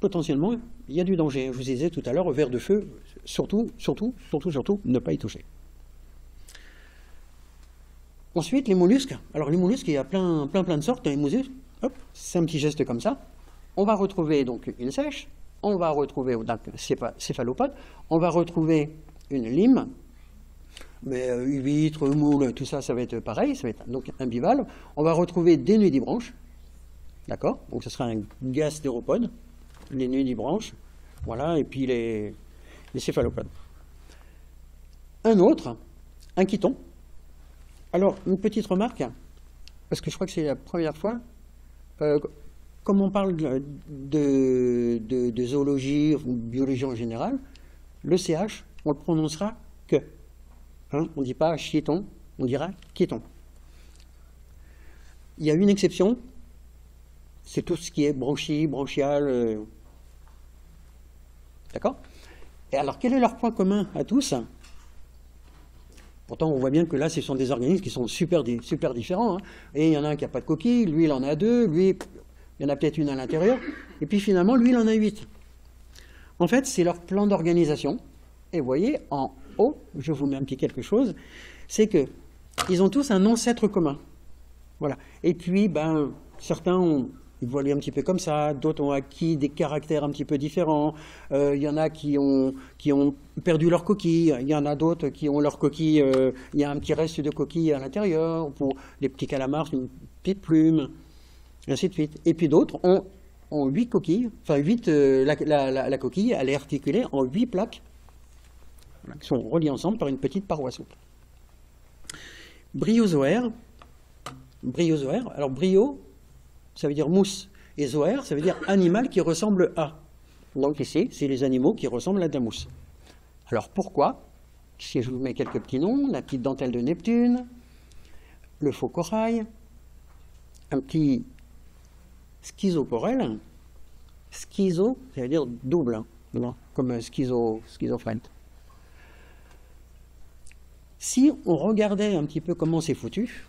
potentiellement, il y a du danger. Je vous disais tout à l'heure, au ver de feu, surtout, ne pas y toucher. Ensuite, les mollusques. Alors, les mollusques, il y a plein de sortes. Les mollusques, hop, c'est un petit geste comme ça. On va retrouver donc une sèche, on va retrouver un céphalopode, on va retrouver une lime, mais huîtres, moules, tout ça, ça va être pareil, ça va être donc un bivalve. On va retrouver des nudibranches, d'accord? Donc, ce sera un gastéropode. Les nudibranches, voilà, et puis les céphalopodes. Un autre, un chiton. Alors, une petite remarque, parce que je crois que c'est la première fois, comme on parle de zoologie ou biologie en général, le CH, on le prononcera que. Hein, on ne dit pas chiton, on dira chiton. Il y a une exception, c'est tout ce qui est bronchie, bronchial. D'accord? Et alors, quel est leur point commun à tous? Pourtant, on voit bien que là, ce sont des organismes qui sont super différents. Hein. Et il y en a un qui n'a pas de coquille, lui, il en a 2, lui, il y en a peut-être une à l'intérieur. Et puis finalement, lui, il en a 8. En fait, c'est leur plan d'organisation. Et vous voyez, en haut, je vous mets un petit quelque chose, c'est qu'ils ont tous un ancêtre commun. Voilà. Et puis, ben, certains ils vont aller un petit peu comme ça, d'autres ont acquis des caractères un petit peu différents, il y en a qui ont perdu leur coquille, il y en a d'autres qui ont leur coquille, il y a un petit reste de coquille à l'intérieur, pour les petits calamars, une petite plume, et ainsi de suite. Et puis d'autres ont 8 coquilles, enfin 8, la coquille, elle est articulée en 8 plaques, voilà, qui sont reliées ensemble par une petite paroi souple. Bryozoaire, alors bryo, ça veut dire mousse, et zoaire, ça veut dire animal qui ressemble à. Donc ici, c'est les animaux qui ressemblent à de la mousse. Alors pourquoi? Si je vous mets quelques petits noms, la petite dentelle de Neptune, le faux corail, un petit schizoporel. Schizo, ça veut dire double, hein, comme schizophrène. Si on regardait un petit peu comment c'est foutu,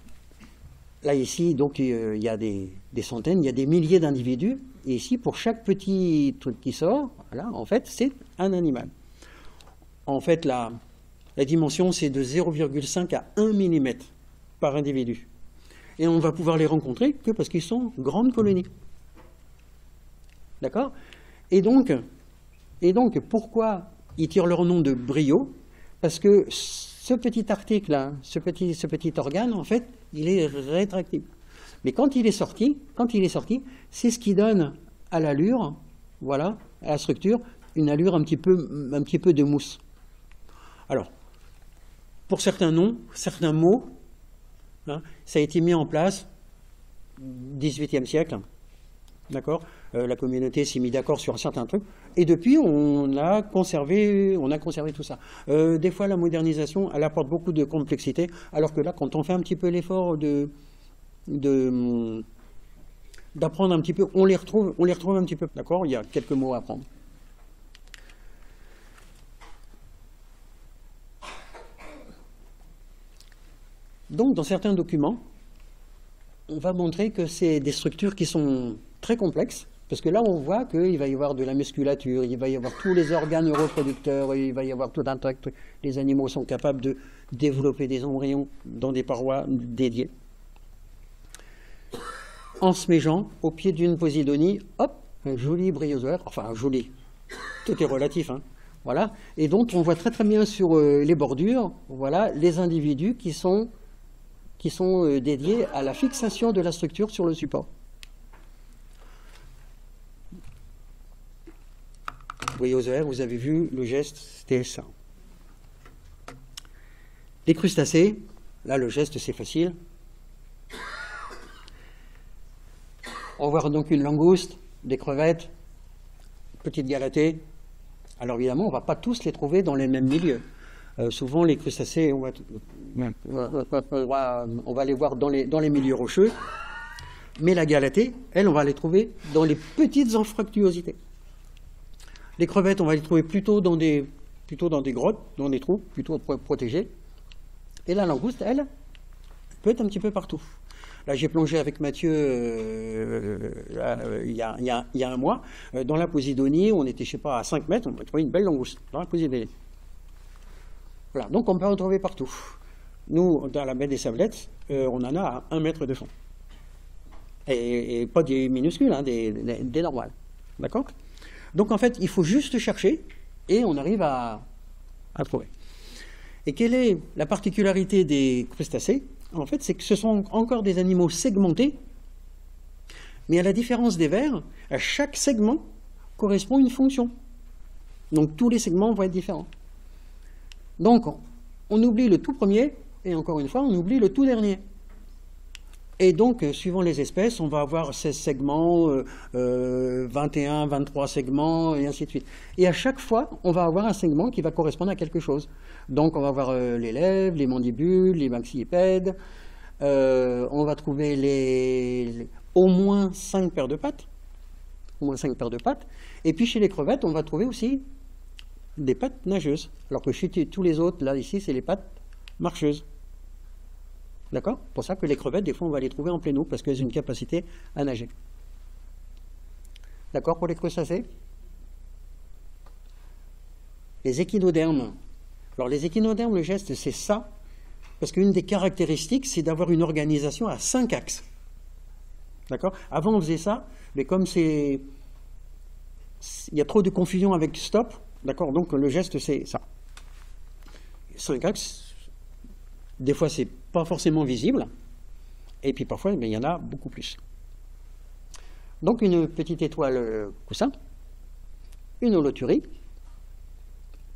là, ici, donc, il y a des centaines, il y a des milliers d'individus. Et ici, pour chaque petit truc qui sort, là, en fait, c'est un animal. En fait, la dimension, c'est de 0,5 à 1 mm par individu. Et on va pouvoir les rencontrer que parce qu'ils sont grandes colonies. D'accord? Et donc, pourquoi ils tirent leur nom de brio? Parce que ce petit article, hein, ce petit organe, en fait, il est rétractible. Mais quand il est sorti, c'est ce qui donne à l'allure, voilà, à la structure, une allure un petit peu de mousse. Alors, pour certains noms, certains mots, hein, ça a été mis en place au XVIIIe siècle, d'accord. La communauté s'est mise d'accord sur un certain truc, et depuis, on a conservé tout ça. Des fois, la modernisation, elle apporte beaucoup de complexité, alors que là, quand on fait un petit peu l'effort d'apprendre un petit peu, on les retrouve un petit peu, d'accord. Il y a quelques mots à apprendre. Donc, dans certains documents, on va montrer que c'est des structures qui sont très complexes, parce que là, on voit qu'il va y avoir de la musculature, il va y avoir tous les organes reproducteurs, il va y avoir tout un tas de trucs. Les animaux sont capables de développer des embryons dans des parois dédiées. En se mégeant au pied d'une posidonie, hop, un joli bryozoaire, enfin joli, tout est relatif, hein, voilà. Et donc, on voit très très bien sur les bordures, voilà, les individus qui sont dédiés à la fixation de la structure sur le support. Bryozoaire, vous avez vu, le geste, c'était ça. Les crustacés, là, le geste, c'est facile. On voit donc une langouste, des crevettes, petite galatée. Alors évidemment, on ne va pas tous les trouver dans les mêmes milieux. Souvent, les crustacés, on va les voir dans les milieux rocheux. Mais la galatée, elle, on va les trouver dans les petites anfractuosités. Les crevettes, on va les trouver plutôt dans des grottes, dans des trous, plutôt protégés. Et la langouste, elle, peut être un petit peu partout. Là, j'ai plongé avec Mathieu il y a un mois. Dans la Posidonie, on était, je ne sais pas, à 5 mètres, on a trouvé une belle langouste dans la Posidonie. Voilà, donc on peut en trouver partout. Nous, dans la baie des Sablettes, on en a à 1 mètre de fond. Et pas des minuscules, hein, des normales. D'accord ? Donc en fait, il faut juste chercher et on arrive à trouver. Et quelle est la particularité des crustacés ? En fait, c'est que ce sont encore des animaux segmentés, mais à la différence des vers, à chaque segment correspond une fonction. Donc tous les segments vont être différents. Donc on oublie le tout premier, et encore une fois, on oublie le tout dernier. Et donc, suivant les espèces, on va avoir 16 segments, 21, 23 segments, et ainsi de suite. Et à chaque fois, on va avoir un segment qui va correspondre à quelque chose. Donc, on va avoir les lèvres, les mandibules, les maxillipèdes. On va trouver au moins 5 paires de pattes. Au moins 5 paires de pattes. Et puis, chez les crevettes, on va trouver aussi des pattes nageuses. Alors que chez tous les autres, là, ici, c'est les pattes marcheuses. D'accord ? C'est pour ça que les crevettes, des fois, on va les trouver en pleine eau parce qu'elles ont une capacité à nager. D'accord pour les crustacés ? Les échinodermes. Alors, les échinodermes, le geste, c'est ça. Parce qu'une des caractéristiques, c'est d'avoir une organisation à 5 axes. D'accord ? Avant, on faisait ça, mais comme il y a trop de confusion avec stop, d'accord ? Donc, le geste, c'est ça. 5 axes. Des fois, c'est pas forcément visible, et puis parfois, il y en a beaucoup plus. Donc, une petite étoile coussin, une holoturie,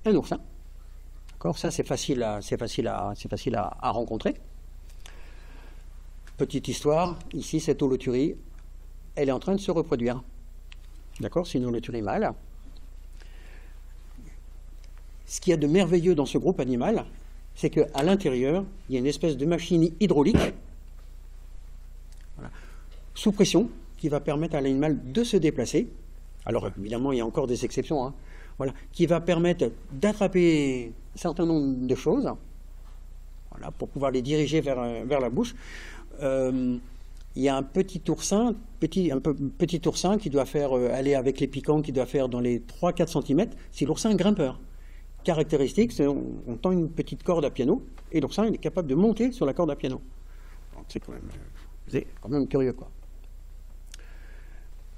un oursin. D'accord, ça, c'est facile à rencontrer. Petite histoire, ici, cette holoturie, elle est en train de se reproduire. D'accord, c'est une holoturie mâle. Ce qu'il y a de merveilleux dans ce groupe animal, c'est qu'à l'intérieur, il y a une espèce de machine hydraulique, voilà, sous pression, qui va permettre à l'animal de se déplacer. Alors, évidemment, il y a encore des exceptions, hein, voilà, qui va permettre d'attraper un certain nombre de choses, voilà, pour pouvoir les diriger vers la bouche. Il y a un petit oursin qui doit faire, aller avec les piquants, qui doit faire dans les 3-4 cm, c'est l'oursin grimpeur. Caractéristique, c'est on tend une petite corde à piano et l'oursin il est capable de monter sur la corde à piano. C'est quand même curieux, quoi.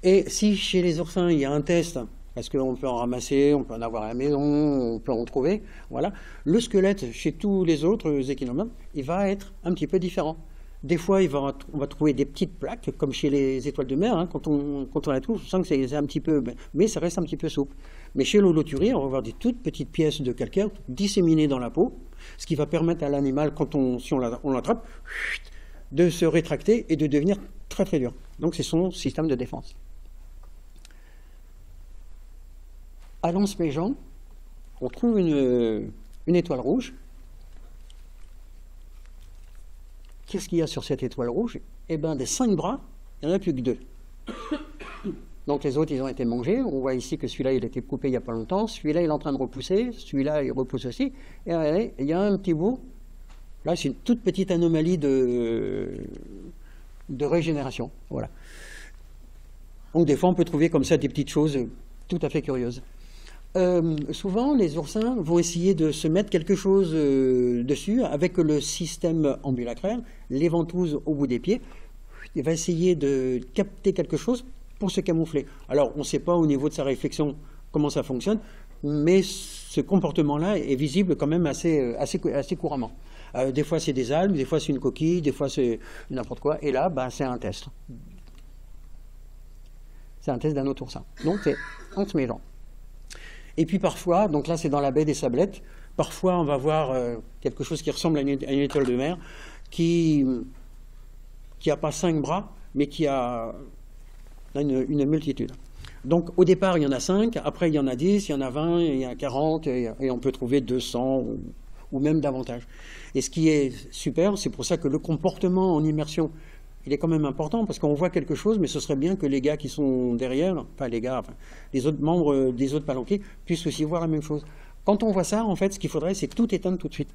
Et si chez les oursins il y a un test parce qu'on peut en ramasser, on peut en avoir à la maison, on peut en trouver. Voilà. Le squelette, chez tous les autres échinodermes, il va être un petit peu différent. Des fois, on va trouver des petites plaques, comme chez les étoiles de mer. Hein, quand on la trouve, on sent que c'est un petit peu... Mais ça reste un petit peu souple. Mais chez l'holoturie, on va avoir des toutes petites pièces de calcaire disséminées dans la peau, ce qui va permettre à l'animal, si on l'attrape, de se rétracter et de devenir très très dur. Donc c'est son système de défense. À l'Anse-Méjean, on trouve une étoile rouge. Qu'est-ce qu'il y a sur cette étoile rouge? Eh bien, des 5 bras, il n'y en a plus que 2. Donc les autres, ils ont été mangés. On voit ici que celui-là, il a été coupé il n'y a pas longtemps. Celui-là, il est en train de repousser. Celui-là, il repousse aussi. Et regardez, il y a un petit bout. Là, c'est une toute petite anomalie de régénération. Voilà. Donc des fois, on peut trouver comme ça des petites choses tout à fait curieuses. Souvent, les oursins vont essayer de se mettre quelque chose dessus avec le système ambulacraire, les ventouses au bout des pieds. Il va essayer de capter quelque chose pour se camoufler. Alors, on ne sait pas au niveau de sa réflexion comment ça fonctionne, mais ce comportement-là est visible quand même assez couramment. Des fois, c'est des algues, des fois, c'est une coquille, des fois, c'est n'importe quoi. Et là, c'est un test. C'est un test d'un autre oursin. Donc, c'est Anse-Méjean. Et puis parfois, donc là c'est dans la baie des Sablettes, parfois on va voir quelque chose qui ressemble à une étoile de mer, qui n'a pas 5 bras, mais qui a une multitude. Donc au départ il y en a 5, après il y en a 10, il y en a 20, il y en a 40, et on peut trouver 200 ou même davantage. Et ce qui est super, c'est pour ça que le comportement en immersion, il est quand même important, parce qu'on voit quelque chose, mais ce serait bien que les gars qui sont derrière, les autres membres des autres palanquets, puissent aussi voir la même chose. Quand on voit ça, en fait, ce qu'il faudrait, c'est tout éteindre tout de suite.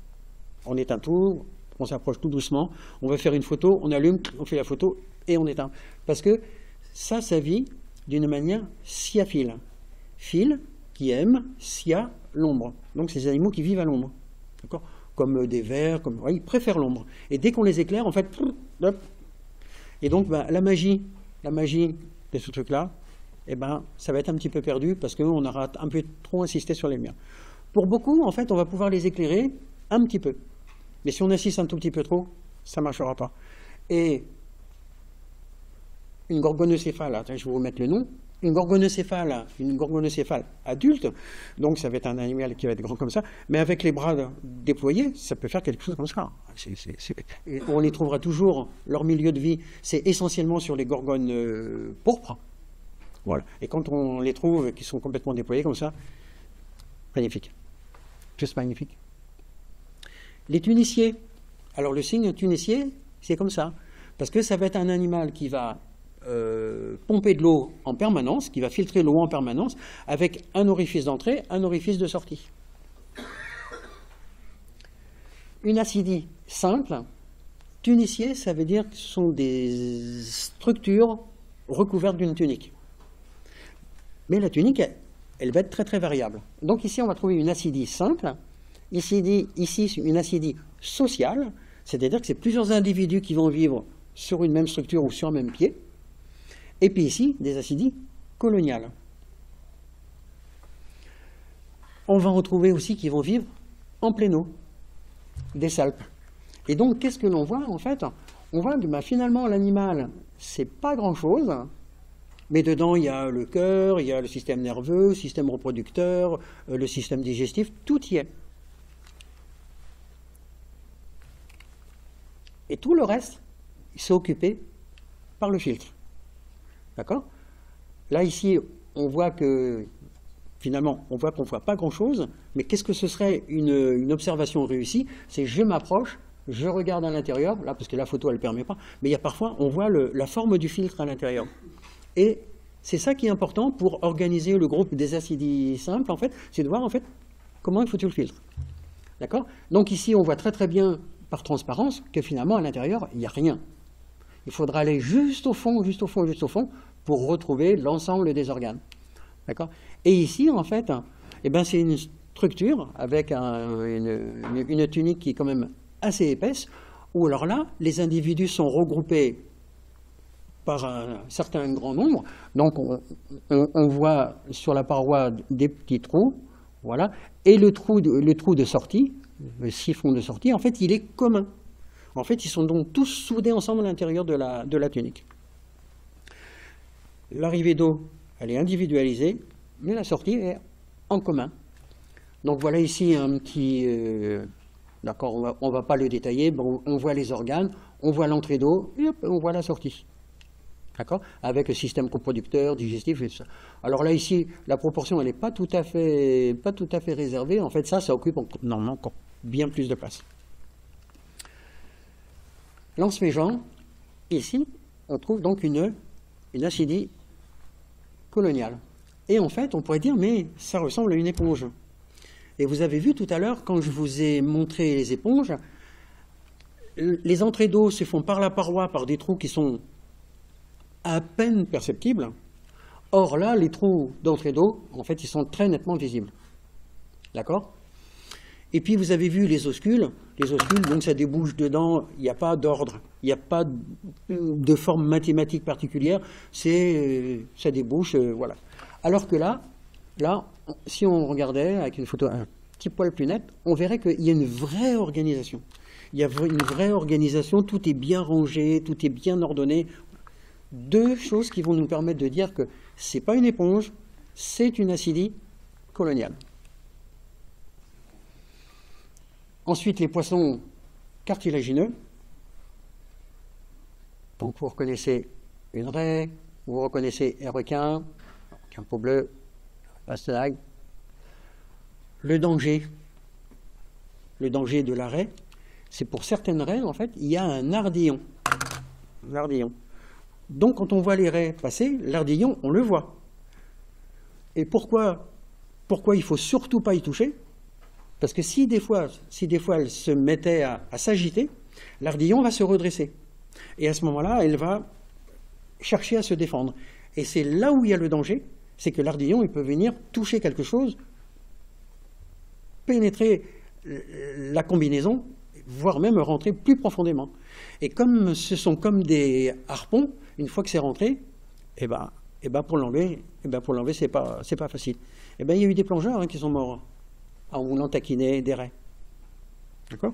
On éteint tout, on s'approche tout doucement, on va faire une photo, on allume, on fait la photo, et on éteint. Parce que ça vit d'une manière sciaphile. Fil, qui aime, scia, l'ombre. Donc, c'est des animaux qui vivent à l'ombre. D'accord? Comme des vers, ils préfèrent l'ombre. Et dès qu'on les éclaire, en fait, hop. Et donc, la magie de ce truc-là, ça va être un petit peu perdu parce qu'on aura un peu trop insisté sur les lumières. Pour beaucoup, en fait, on va pouvoir les éclairer un petit peu. Mais si on insiste un tout petit peu trop, ça ne marchera pas. Et une gorgonocéphale, je vais vous mettre le nom, une gorgonocéphale adulte, donc ça va être un animal qui va être grand comme ça, mais avec les bras déployés, ça peut faire quelque chose comme ça. Et on les trouvera toujours, leur milieu de vie, c'est essentiellement sur les gorgones pourpres. Voilà. Et quand on les trouve qui sont complètement déployés comme ça, magnifique. Juste magnifique. Les tuniciers. Alors le signe tunicier, c'est comme ça. Parce que ça va être un animal qui va pomper de l'eau en permanence, qui va filtrer l'eau en permanence, avec un orifice d'entrée, un orifice de sortie. Une acidie simple, tunicier, ça veut dire que ce sont des structures recouvertes d'une tunique. Mais la tunique, elle va être très très variable. Donc ici, on va trouver une acidie simple, ici une acidie sociale, c'est-à-dire que c'est plusieurs individus qui vont vivre sur une même structure ou sur un même pied. Et puis ici, des acidies coloniales. On va retrouver aussi qui vont vivre en pleine eau, des salpes. Et donc, qu'est-ce que l'on voit en fait? On voit que finalement, l'animal, c'est pas grand-chose, mais dedans, il y a le cœur, il y a le système nerveux, le système reproducteur, le système digestif, tout y est. Et tout le reste, c'est occupé par le filtre. D'accord? Là, ici, on voit que, finalement, on voit qu'on ne voit pas grand-chose, mais qu'est-ce que ce serait une observation réussie? C'est je m'approche, je regarde à l'intérieur, là, parce que la photo, elle ne permet pas, mais il y a parfois, on voit la forme du filtre à l'intérieur. Et c'est ça qui est important pour organiser le groupe des acidies simples, en fait, c'est de voir, en fait, comment il faut le filtre. D'accord? Donc ici, on voit très très bien, par transparence, que finalement, à l'intérieur, il n'y a rien. Il faudra aller juste au fond, pour retrouver l'ensemble des organes. D'accord? Et ici, en fait, c'est une structure avec une tunique qui est quand même assez épaisse, où alors là, les individus sont regroupés par un certain grand nombre. Donc on voit sur la paroi des petits trous, voilà, et le trou de sortie, le siphon de sortie, en fait, il est commun. En fait, ils sont donc tous soudés ensemble à l'intérieur de la tunique. L'arrivée d'eau, elle est individualisée, mais la sortie est en commun. Donc voilà ici un petit... d'accord, on va pas le détailler, bon, on voit les organes, on voit l'entrée d'eau, et hop, on voit la sortie. D'accord, avec le système coproducteur, digestif et tout ça. Alors là, ici, la proportion, elle n'est pas tout à fait réservée. En fait, ça occupe normalement encore bien plus de place. Lance-méjean, ici, on trouve donc une acidie coloniale. Et en fait, on pourrait dire, mais ça ressemble à une éponge. Et vous avez vu tout à l'heure, quand je vous ai montré les éponges, les entrées d'eau se font par la paroi, par des trous qui sont à peine perceptibles. Or là, les trous d'entrée d'eau, en fait, ils sont très nettement visibles. D'accord? Et puis vous avez vu les oscules. Les oscules, donc ça débouche dedans, il n'y a pas d'ordre, il n'y a pas de forme mathématique particulière, ça débouche, voilà. Alors que là, si on regardait avec une photo un petit poil plus nette, on verrait qu'il y a une vraie organisation. Il y a une vraie organisation, tout est bien rangé, tout est bien ordonné. Deux choses qui vont nous permettre de dire que ce n'est pas une éponge, c'est une acidie coloniale. Ensuite, les poissons cartilagineux. Donc vous reconnaissez une raie, vous reconnaissez un requin peau bleue, pastelag. Le danger de la raie, c'est pour certaines raies, en fait, il y a un ardillon. Donc quand on voit les raies passer, l'ardillon, on le voit. Et pourquoi il ne faut surtout pas y toucher? Parce que si des fois elle se mettait à s'agiter, l'ardillon va se redresser. Et à ce moment-là, elle va chercher à se défendre. Et c'est là où il y a le danger, c'est que l'ardillon, il peut venir toucher quelque chose, pénétrer la combinaison, voire même rentrer plus profondément. Et comme ce sont comme des harpons, une fois que c'est rentré, pour l'enlever, c'est pas facile. Il y a eu des plongeurs qui sont morts en voulant taquiner des raies. D'accord?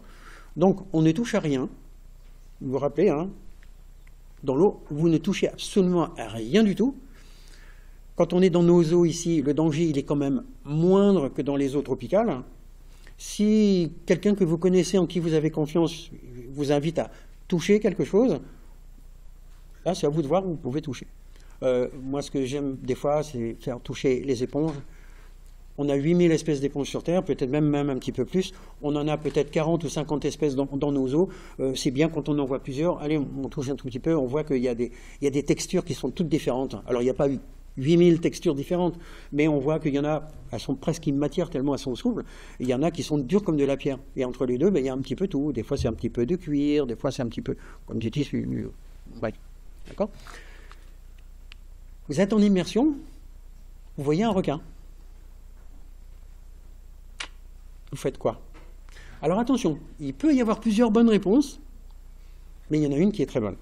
Donc, on ne touche à rien. Vous vous rappelez, dans l'eau, vous ne touchez absolument à rien du tout. Quand on est dans nos eaux ici, le danger, il est quand même moindre que dans les eaux tropicales. Si quelqu'un que vous connaissez, en qui vous avez confiance, vous invite à toucher quelque chose, là, c'est à vous de voir où vous pouvez toucher. Moi, ce que j'aime des fois, c'est faire toucher les éponges. On a 8000 espèces d'éponges sur Terre, peut-être même un petit peu plus. On en a peut-être 40 ou 50 espèces dans nos eaux. C'est bien quand on en voit plusieurs. Allez, on touche un tout petit peu, on voit qu'il y a des textures qui sont toutes différentes. Alors, il n'y a pas 8000 textures différentes, mais on voit qu'il y en a, elles sont presque immatières tellement elles sont souples. Il y en a qui sont dures comme de la pierre. Et entre les deux, il y a un petit peu tout. Des fois, c'est un petit peu de cuir, des fois, c'est un petit peu comme du tissu. Ouais. D'accord? Vous êtes en immersion, vous voyez un requin. Vous faites quoi? Alors attention, il peut y avoir plusieurs bonnes réponses, mais il y en a une qui est très bonne.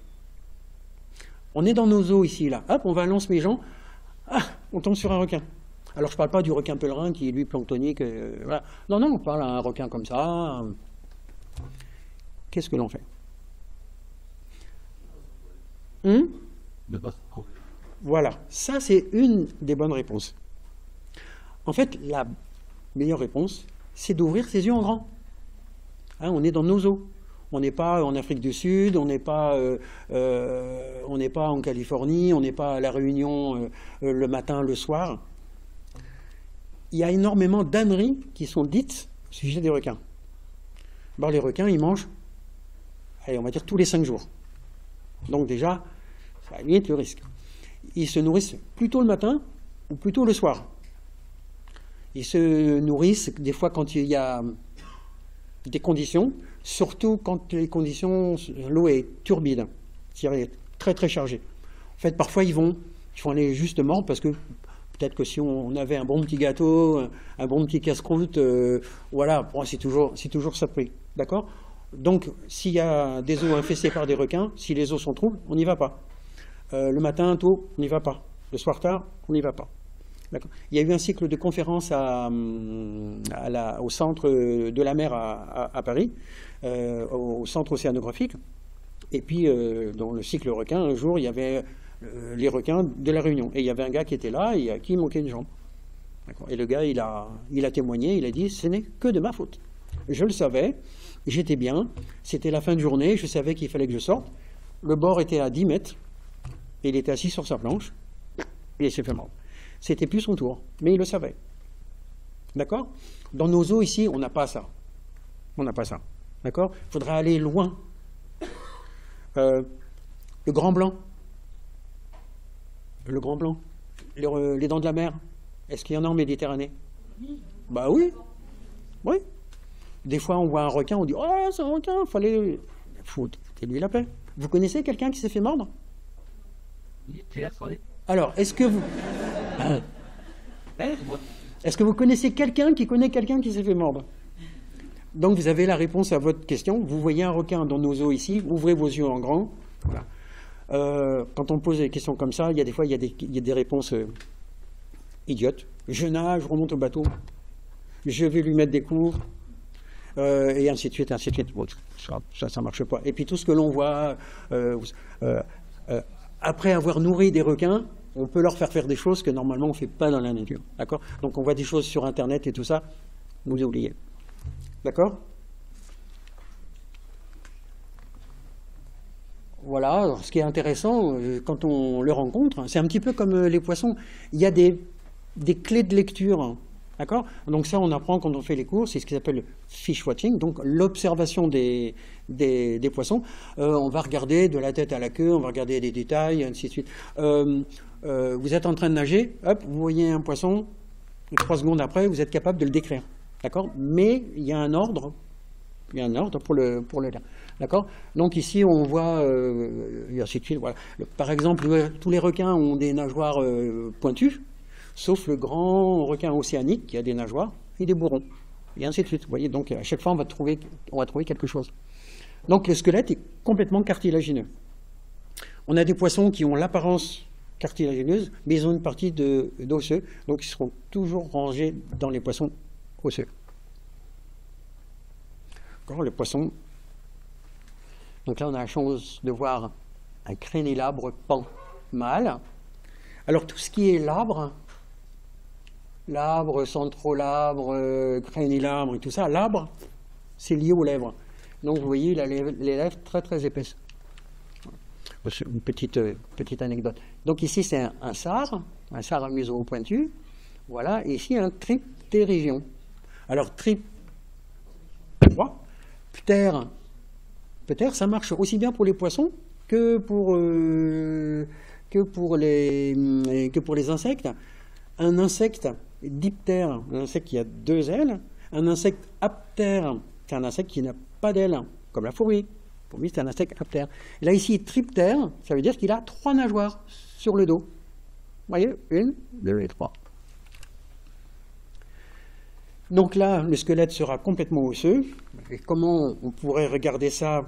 On est dans nos eaux ici, là. Hop, on va à Lance-Méjean. Ah, on tombe sur un requin. Alors je ne parle pas du requin pèlerin qui est lui planctonique. Voilà. Non, on parle à un requin comme ça. Qu'est-ce que l'on fait? Voilà, ça c'est une des bonnes réponses. En fait, la meilleure réponse, c'est d'ouvrir ses yeux en grand. On est dans nos eaux. On n'est pas en Afrique du Sud, on n'est pas en Californie, on n'est pas à La Réunion le matin, le soir. Il y a énormément d'âneries qui sont dites au sujet des requins. Alors, les requins, ils mangent, allez, on va dire tous les 5 jours. Donc déjà, ça limite le risque. Ils se nourrissent plutôt le matin ou plutôt le soir. Ils se nourrissent des fois quand il y a des conditions, surtout quand les conditions, l'eau est turbide, c'est-à-dire très très chargée. En fait, parfois ils font aller juste mordre parce que peut-être que si on avait un bon petit gâteau, un bon petit casse-croûte, voilà, c'est toujours ça pris, d'accord? Donc, s'il y a des eaux infestées par des requins, si les eaux sont troubles, on n'y va pas. Le matin, tôt, on n'y va pas. Le soir tard, on n'y va pas. Il y a eu un cycle de conférences au centre de la mer à Paris, au centre océanographique. Et puis, dans le cycle requin, un jour, il y avait les requins de la Réunion. Et il y avait un gars qui était là et à qui il manquait une jambe. Et le gars, il a témoigné, il a dit, ce n'est que de ma faute. Je le savais, j'étais bien, c'était la fin de journée, je savais qu'il fallait que je sorte. Le bord était à 10 mètres, et il était assis sur sa planche, et il s'est fait mordre. C'était plus son tour, mais il le savait. D'accord? Dans nos eaux ici, on n'a pas ça. On n'a pas ça. D'accord? Il faudra aller loin. Le grand blanc. Le grand blanc. Les dents de la mer. Est-ce qu'il y en a en Méditerranée? Bah oui. Oui. Des fois, on voit un requin, on dit « Oh, c'est un requin, il fallait... » Foutez-lui la paix. Vous connaissez quelqu'un qui s'est fait mordre? Alors, est-ce que vous connaissez quelqu'un qui connaît quelqu'un qui s'est fait mordre? Donc, vous avez la réponse à votre question. Vous voyez un requin dans nos eaux ici, ouvrez vos yeux en grand. Voilà. Quand on pose des questions comme ça, il y a des fois, il y a des réponses idiotes. Je nage, je remonte au bateau, je vais lui mettre des coups, et ainsi de suite, ainsi de suite. Bon, ça marche pas. Et puis tout ce que l'on voit, après avoir nourri des requins, on peut leur faire des choses que normalement on ne fait pas dans la nature. D'accord? Donc on voit des choses sur Internet et tout ça, vous oubliez. D'accord? Voilà, alors, ce qui est intéressant, quand on le rencontre, c'est un petit peu comme les poissons. Il y a des clés de lecture. D'accord? Donc ça, on apprend quand on fait les cours, c'est ce qu'ils appellent le fish watching, donc l'observation des poissons. On va regarder de la tête à la queue, on va regarder des détails, ainsi de suite. Vous êtes en train de nager, hop, vous voyez un poisson, et 3 secondes après, vous êtes capable de le décrire. D'accord? Mais il y a un ordre pour le lire. D'accord? Donc ici, on voit, et ainsi de suite, voilà. Par exemple, tous les requins ont des nageoires pointues, sauf le grand requin océanique qui a des nageoires et des bourrons, et ainsi de suite. Vous voyez, donc à chaque fois, on va trouver quelque chose. Donc le squelette est complètement cartilagineux. On a des poissons qui ont l'apparence cartilagineuse, mais ils ont une partie d'osseux, donc ils seront toujours rangés dans les poissons osseux. D'accord, les poissons. Donc là, on a la chance de voir un crénilabre pan mâle. Alors tout ce qui est labre, centrolabre, crénilabre et tout ça, labre, c'est lié aux lèvres. Donc vous voyez, il a les lèvres très très épaisses. Une petite anecdote. Donc ici c'est un sar à museau pointu. Voilà, et ici un triptérygion. Alors ptère, ça marche aussi bien pour les poissons que pour les insectes. Un insecte diptère, un insecte qui a 2 ailes. Un insecte aptère, c'est un insecte qui n'a pas d'ailes, comme la fourmi. La fourmi, c'est un insecte aptère. Et là, ici, triptère, ça veut dire qu'il a 3 nageoires sur le dos. Vous voyez, 1, 2 et 3. Donc là, le squelette sera complètement osseux. Et comment on pourrait regarder ça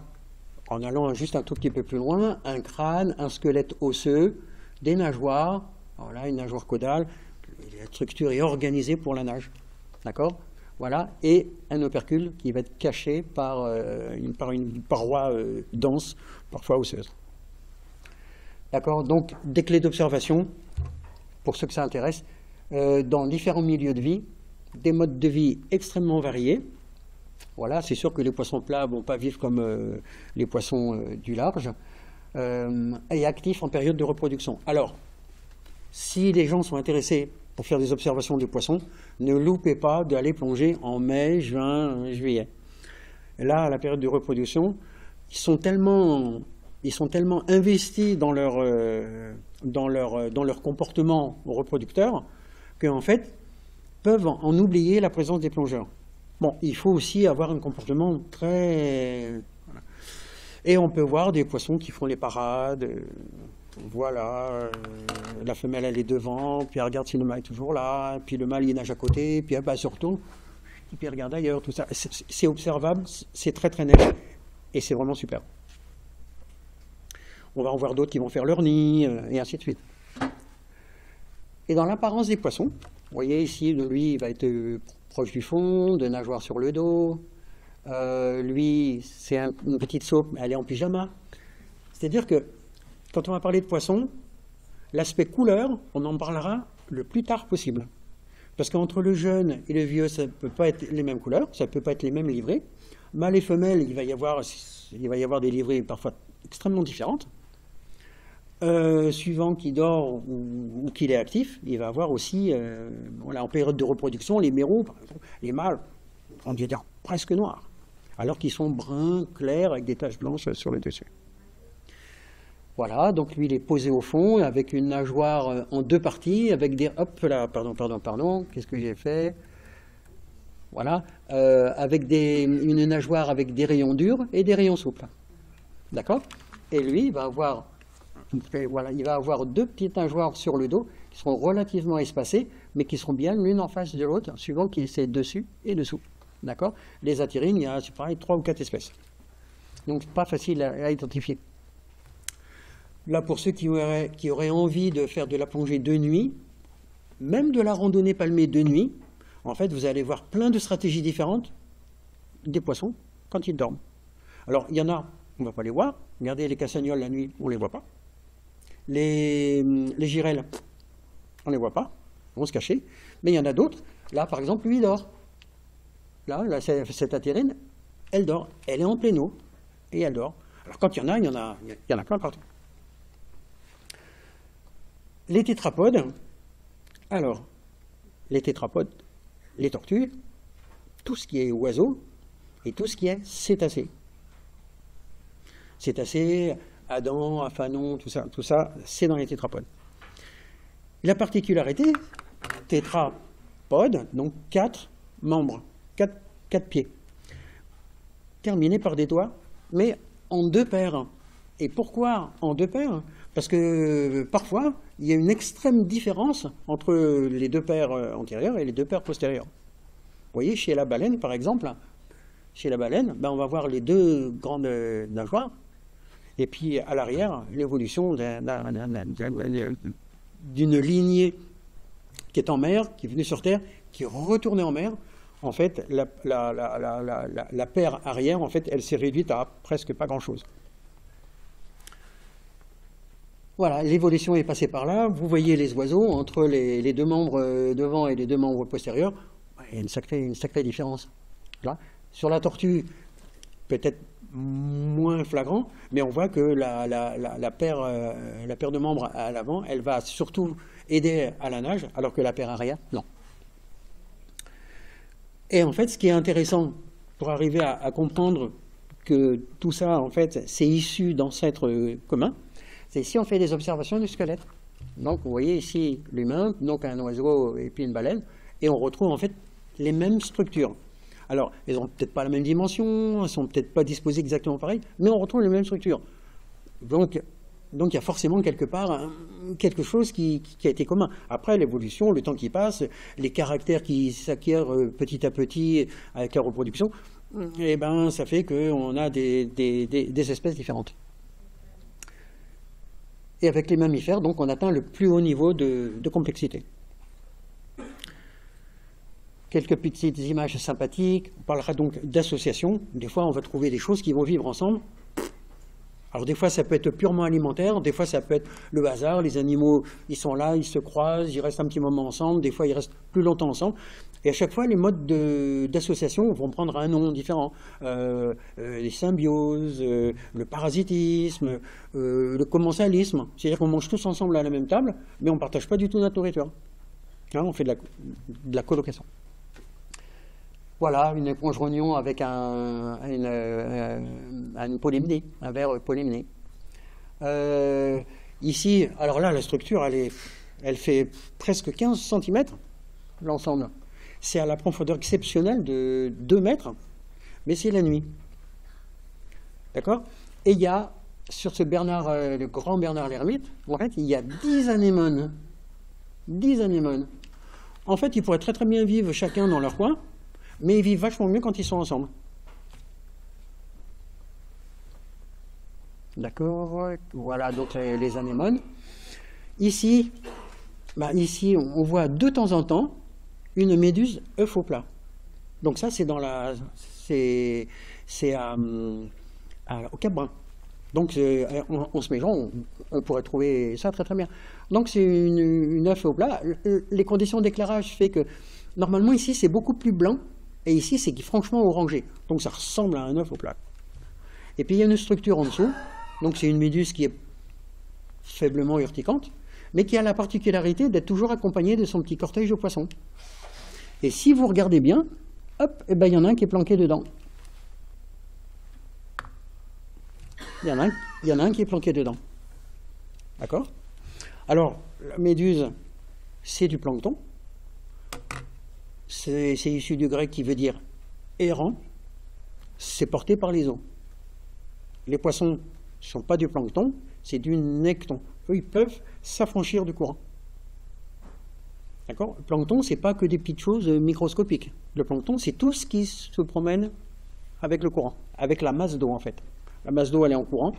en allant juste un tout petit peu plus loin? Un crâne, un squelette osseux, des nageoires, voilà, une nageoire caudale. La structure est organisée pour la nage. D'accord? Voilà. Et un opercule qui va être caché par une paroi dense, parfois osseuse. D'accord? Donc, des clés d'observation, pour ceux que ça intéresse, dans différents milieux de vie, des modes de vie extrêmement variés. Voilà, c'est sûr que les poissons plats ne vont pas vivre comme les poissons du large, et actifs en période de reproduction. Alors, si les gens sont intéressés pour faire des observations des poissons, ne loupez pas d'aller plonger en mai, juin, juillet. Et là, à la période de reproduction, ils sont tellement investis dans leur comportement reproducteur qu'en fait, peuvent en oublier la présence des plongeurs. Bon, il faut aussi avoir un comportement très... Voilà. Et on peut voir des poissons qui font les parades. Voilà, la femelle elle est devant, puis elle regarde si le mâle est toujours là, puis le mâle il nage à côté, puis elle se retourne, et puis elle regarde ailleurs, tout ça. C'est observable, c'est très très net, et c'est vraiment super. On va en voir d'autres qui vont faire leur nid, et ainsi de suite. Et dans l'apparence des poissons, vous voyez ici, lui, il va être proche du fond, de nageoires sur le dos. Lui, c'est une petite saupe, elle est en pyjama. C'est-à-dire que, quand on va parler de poissons, l'aspect couleur, on en parlera le plus tard possible. Parce qu'entre le jeune et le vieux, ça ne peut pas être les mêmes couleurs, ça ne peut pas être les mêmes livrées. Mâles et femelles, il va y avoir des livrées parfois extrêmement différentes. Suivant qui dort ou qu'il est actif, il va avoir aussi, voilà, en période de reproduction, les mérous, par exemple, les mâles, on va dire presque noirs, alors qu'ils sont bruns, clairs, avec des taches blanches sur le dessus. Voilà, donc lui il est posé au fond avec une nageoire en deux parties, avec des... Hop là, pardon, qu'est-ce que j'ai fait? Voilà, avec une nageoire avec des rayons durs et des rayons souples. D'accord? Et lui, il va avoir deux petites nageoires sur le dos qui seront relativement espacées, mais qui seront bien l'une en face de l'autre, suivant qu'il c'est dessus et dessous. D'accord? Les attyrines, il y a, c'est pareil, 3 ou 4 espèces. Donc, pas facile à identifier. Là, pour ceux qui auraient envie de faire de la plongée de nuit, même de la randonnée palmée de nuit, en fait, vous allez voir plein de stratégies différentes des poissons quand ils dorment. Alors, il y en a, on ne va pas les voir. Regardez les cassagnols la nuit, on ne les voit pas. Les girelles, on ne les voit pas, ils vont se cacher. Mais il y en a d'autres. Là, par exemple, lui, il dort. Là cette attyrine, elle dort. Elle est en pleine eau et elle dort. Alors, quand il y en a plein partout. Les tétrapodes, alors, les tétrapodes, les tortues, tout ce qui est oiseau et tout ce qui est cétacé. Cétacés, Adam, aphanon, tout ça, c'est dans les tétrapodes. La particularité, tétrapode, donc 4 membres, 4 pieds, terminés par des doigts, mais en 2 paires. Et pourquoi en 2 paires? Parce que parfois, il y a une extrême différence entre les 2 paires antérieures et les 2 paires postérieures. Vous voyez, chez la baleine, par exemple, on va voir les 2 grandes nageoires, et puis à l'arrière, l'évolution d'une lignée qui est en mer, qui est venue sur Terre, qui est retournée en mer. En fait, la paire arrière, en fait, elle s'est réduite à presque pas grand-chose. Voilà, l'évolution est passée par là. Vous voyez les oiseaux, entre les 2 membres devant et les 2 membres postérieurs, il y a une sacrée différence. Là, sur la tortue, peut-être moins flagrant, mais on voit que la paire de membres à l'avant, elle va surtout aider à la nage, alors que la paire arrière, non. Et en fait, ce qui est intéressant pour arriver à comprendre que tout ça, en fait, c'est issu d'ancêtres communs, c'est si on fait des observations du squelette. Donc, vous voyez ici l'humain, donc un oiseau et puis une baleine, et on retrouve en fait les mêmes structures. Alors, elles n'ont peut-être pas la même dimension, elles ne sont peut-être pas disposées exactement pareil, mais on retrouve les mêmes structures. Donc il y a forcément quelque part quelque chose qui a été commun. Après, l'évolution, le temps qui passe, les caractères qui s'acquièrent petit à petit avec la reproduction, eh ben, ça fait qu'on a des espèces différentes. Et avec les mammifères, donc, on atteint le plus haut niveau de complexité. Quelques petites images sympathiques. On parlera donc d'association. Des fois, on va trouver des choses qui vont vivre ensemble. Alors, des fois, ça peut être purement alimentaire. Des fois, ça peut être le hasard. Les animaux, ils sont là, ils se croisent, ils restent un petit moment ensemble. Des fois, ils restent plus longtemps ensemble. Et à chaque fois, les modes d'association vont prendre un nom différent. Les symbioses, le parasitisme, le commensalisme. C'est-à-dire qu'on mange tous ensemble à la même table, mais on ne partage pas du tout notre nourriture. Hein, on fait de la colocation. Voilà, une éponge rognon avec une polyménie, un verre polyménie. Ici, alors là, la structure, elle fait presque 15 cm, l'ensemble. C'est à la profondeur exceptionnelle de 2 mètres, mais c'est la nuit. D'accord? Et il y a, sur ce Bernard, le grand Bernard l'ermite, en fait, il y a 10 anémones. 10 anémones. En fait, ils pourraient très très bien vivre chacun dans leur coin, mais ils vivent vachement mieux quand ils sont ensemble. D'accord, voilà donc les anémones. Ici, ici, on voit de temps en temps une méduse œuf au plat. Donc ça, c'est dans la, c'est au Cap-Brun. Donc en se mélangeant, on pourrait trouver ça très très bien. Donc c'est une œuf au plat. Les conditions d'éclairage fait que normalement ici c'est beaucoup plus blanc et ici c'est franchement orangé. Donc ça ressemble à un œuf au plat. Et puis il y a une structure en dessous. Donc c'est une méduse qui est faiblement urticante, mais qui a la particularité d'être toujours accompagnée de son petit cortège de poissons. Et si vous regardez bien, hop, et ben il y en a un qui est planqué dedans. Il y en a un qui est planqué dedans. D'accord? Alors, la méduse, c'est du plancton. C'est issu du grec qui veut dire errant. C'est porté par les eaux. Les poissons ne sont pas du plancton, c'est du necton. Eux, ils peuvent s'affranchir du courant. D'accord? Le plancton, ce n'est pas que des petites choses microscopiques. Le plancton, c'est tout ce qui se promène avec le courant, avec la masse d'eau en fait. La masse d'eau, elle est en courant.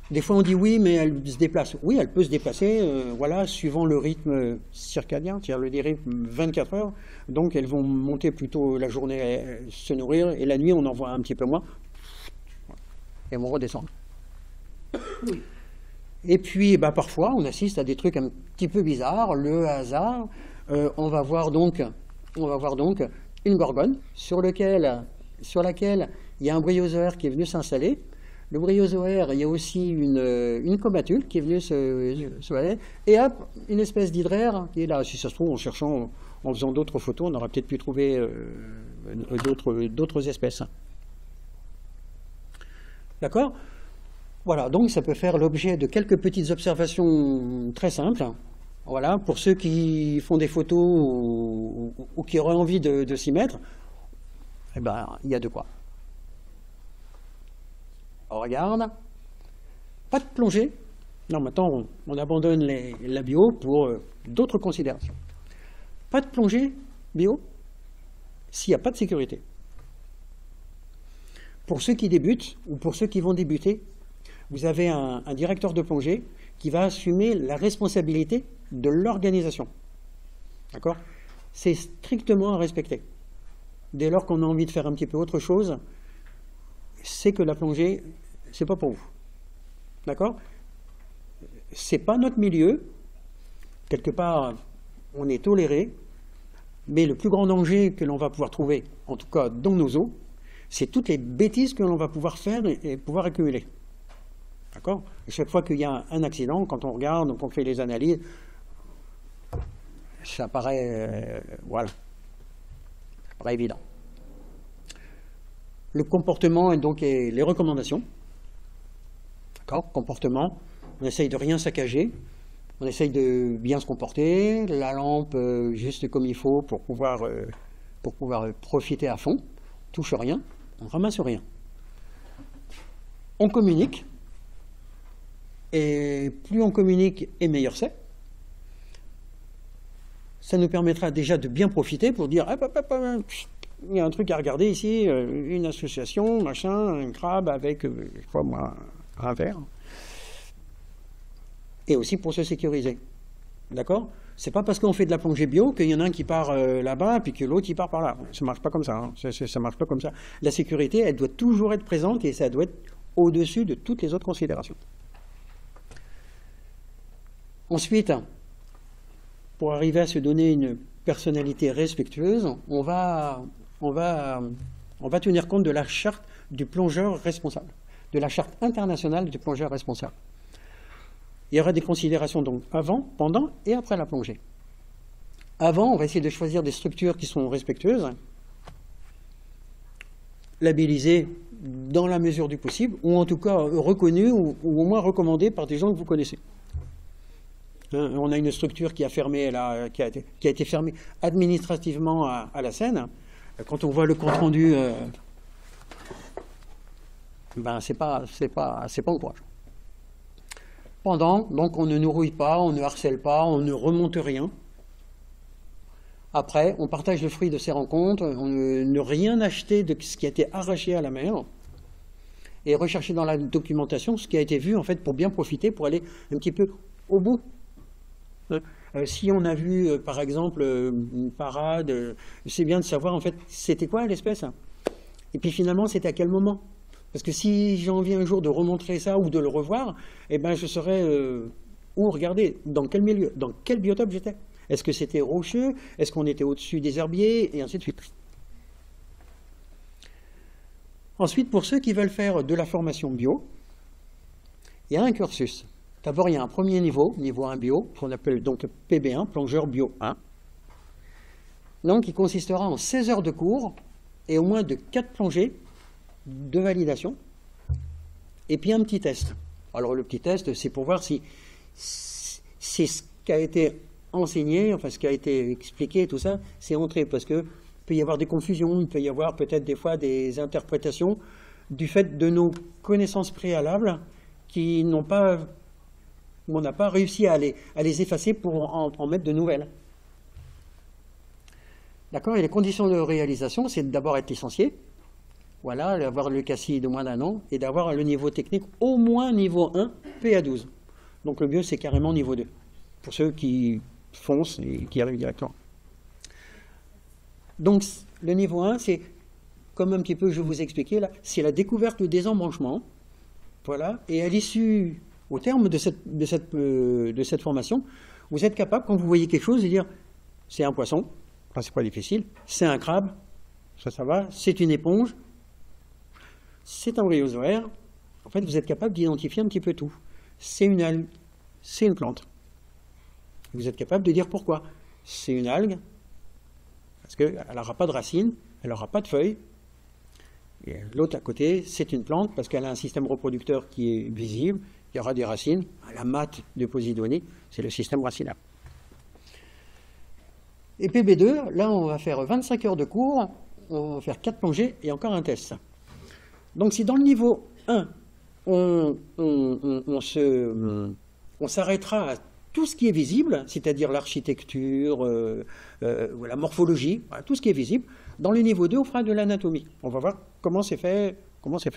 Des fois, on dit oui, mais elle se déplace. Oui, elle peut se déplacer, voilà, suivant le rythme circadien, c'est-à-dire le rythme 24 heures. Donc, elles vont monter plutôt la journée, se nourrir, et la nuit, on en voit un petit peu moins. Et elles vont redescendre. Et puis, parfois, on assiste à des trucs un petit peu bizarres. Le hasard, on va voir donc une gorgone sur laquelle il y a un bryozoaire qui est venu s'installer. Le bryozoaire, il y a aussi une comatule qui est venue se balader, et hop, une espèce d'hydraire qui est là. Si ça se trouve, en faisant d'autres photos, on aurait peut-être pu trouver d'autres espèces. D'accord? Voilà, donc ça peut faire l'objet de quelques petites observations très simples. Voilà, pour ceux qui font des photos ou qui auraient envie de s'y mettre, eh ben, il y a de quoi. On regarde. Pas de plongée. Non, maintenant, on abandonne la bio pour d'autres considérations. Pas de plongée bio s'il n'y a pas de sécurité. Pour ceux qui débutent ou pour ceux qui vont débuter, vous avez un directeur de plongée qui va assumer la responsabilité de l'organisation. D'accord? C'est strictement à respecter. Dès lors qu'on a envie de faire un petit peu autre chose, c'est que la plongée, c'est pas pour vous. D'accord? C'est pas notre milieu. Quelque part, on est toléré, mais le plus grand danger que l'on va pouvoir trouver, en tout cas dans nos eaux, c'est toutes les bêtises que l'on va pouvoir faire et pouvoir accumuler. D'accord? Chaque fois qu'il y a un accident, quand on regarde, qu'on fait les analyses, ça paraît, voilà, ça paraît évident. Le comportement et donc les recommandations. D'accord? Comportement, on essaye de rien saccager, on essaye de bien se comporter, la lampe juste comme il faut pour pouvoir profiter à fond, on touche rien, on ramasse rien. On communique, et plus on communique, et meilleur c'est. Ça nous permettra déjà de bien profiter pour dire il y a un truc à regarder ici, une association, machin, un crabe avec, je sais pas moi, un verre. Et aussi pour se sécuriser. D'accord? C'est pas parce qu'on fait de la plongée bio qu'il y en a un qui part là-bas puis que l'autre il part par là. Ça marche pas comme ça. Hein. Ça marche pas comme ça. La sécurité, elle doit toujours être présente et ça doit être au-dessus de toutes les autres considérations. Ensuite, pour arriver à se donner une personnalité respectueuse, on va tenir compte de la charte du plongeur responsable, de la charte internationale du plongeur responsable. Il y aura des considérations donc avant, pendant et après la plongée. Avant, on va essayer de choisir des structures qui sont respectueuses, labellisées dans la mesure du possible, ou en tout cas reconnues ou au moins recommandées par des gens que vous connaissez. On a une structure qui a fermé, qui a été fermée administrativement à la Seine. Quand on voit le compte rendu, c'est pas encourageant. Pendant, donc on ne nous rouille pas, on ne harcèle pas, on ne remonte rien. Après, on partage le fruit de ces rencontres, on ne rien acheter de ce qui a été arraché à la mer. et rechercher dans la documentation ce qui a été vu en fait pour bien profiter, pour aller un petit peu au bout. Si on a vu par exemple une parade, c'est bien de savoir en fait c'était quoi l'espèce. Et puis finalement c'était à quel moment. Parce que si j'ai envie un jour de remontrer ça ou de le revoir, eh ben je saurais où regarder, dans quel milieu, dans quel biotope j'étais. Est-ce que c'était rocheux? Est-ce qu'on était au-dessus des herbiers? Et ainsi de suite. Ensuite, pour ceux qui veulent faire de la formation bio, il y a un cursus. D'abord, il y a un premier niveau, niveau 1 bio, qu'on appelle donc PB1, plongeur bio 1. Donc, qui consistera en 16 heures de cours et au moins de 4 plongées de validation. Et puis un petit test. Alors, le petit test, c'est pour voir si c'est ce qui a été enseigné, enfin ce qui a été expliqué, tout ça, c'est entré, parce que il peut y avoir des confusions, il peut y avoir peut-être des fois des interprétations du fait de nos connaissances préalables qui n'ont pas, on n'a pas réussi à les effacer pour en mettre de nouvelles. D'accord. Et les conditions de réalisation, c'est d'abord être licencié, voilà, avoir le CACI de moins d'1 an, et d'avoir le niveau technique au moins niveau 1, PA12. Donc le mieux, c'est carrément niveau 2, pour ceux qui foncent et qui arrivent directement. Donc, le niveau 1, c'est, comme un petit peu je vous expliquais là, c'est la découverte des embranchements. Voilà. Et à l'issue, au terme de cette formation, vous êtes capable, quand vous voyez quelque chose, de dire c'est un poisson, enfin, c'est pas difficile, c'est un crabe, ça va, c'est une éponge, c'est un bryozoaire. En fait, vous êtes capable d'identifier un petit peu tout. C'est une algue, c'est une plante. Vous êtes capable de dire pourquoi. C'est une algue, parce qu'elle n'aura pas de racines, elle n'aura pas de feuilles. Et l'autre à côté, c'est une plante, parce qu'elle a un système reproducteur qui est visible, il y aura des racines. La matte de Posidonie, c'est le système racinaire. Et PB2, là on va faire 25 heures de cours, on va faire 4 plongées et encore un test. Donc si dans le niveau 1, on s'arrêtera à tout ce qui est visible, c'est-à-dire l'architecture, la morphologie, voilà, tout ce qui est visible. Dans le niveau 2, on fera de l'anatomie. On va voir comment c'est fait,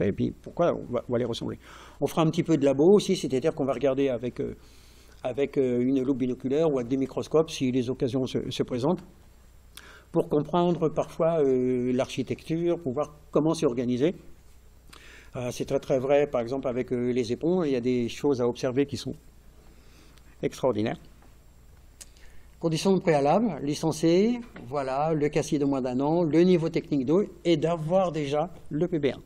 et puis pourquoi on va les ressembler. On fera un petit peu de labo aussi, c'est-à-dire qu'on va regarder avec une loupe binoculaire ou avec des microscopes, si les occasions se présentent, pour comprendre parfois l'architecture, pour voir comment c'est organisé. C'est très très vrai, par exemple, avec les éponges, il y a des choses à observer qui sont extraordinaire. Conditions préalables, licencié, voilà, le CACI de moins d'1 an, le niveau technique 2 et d'avoir déjà le PB1.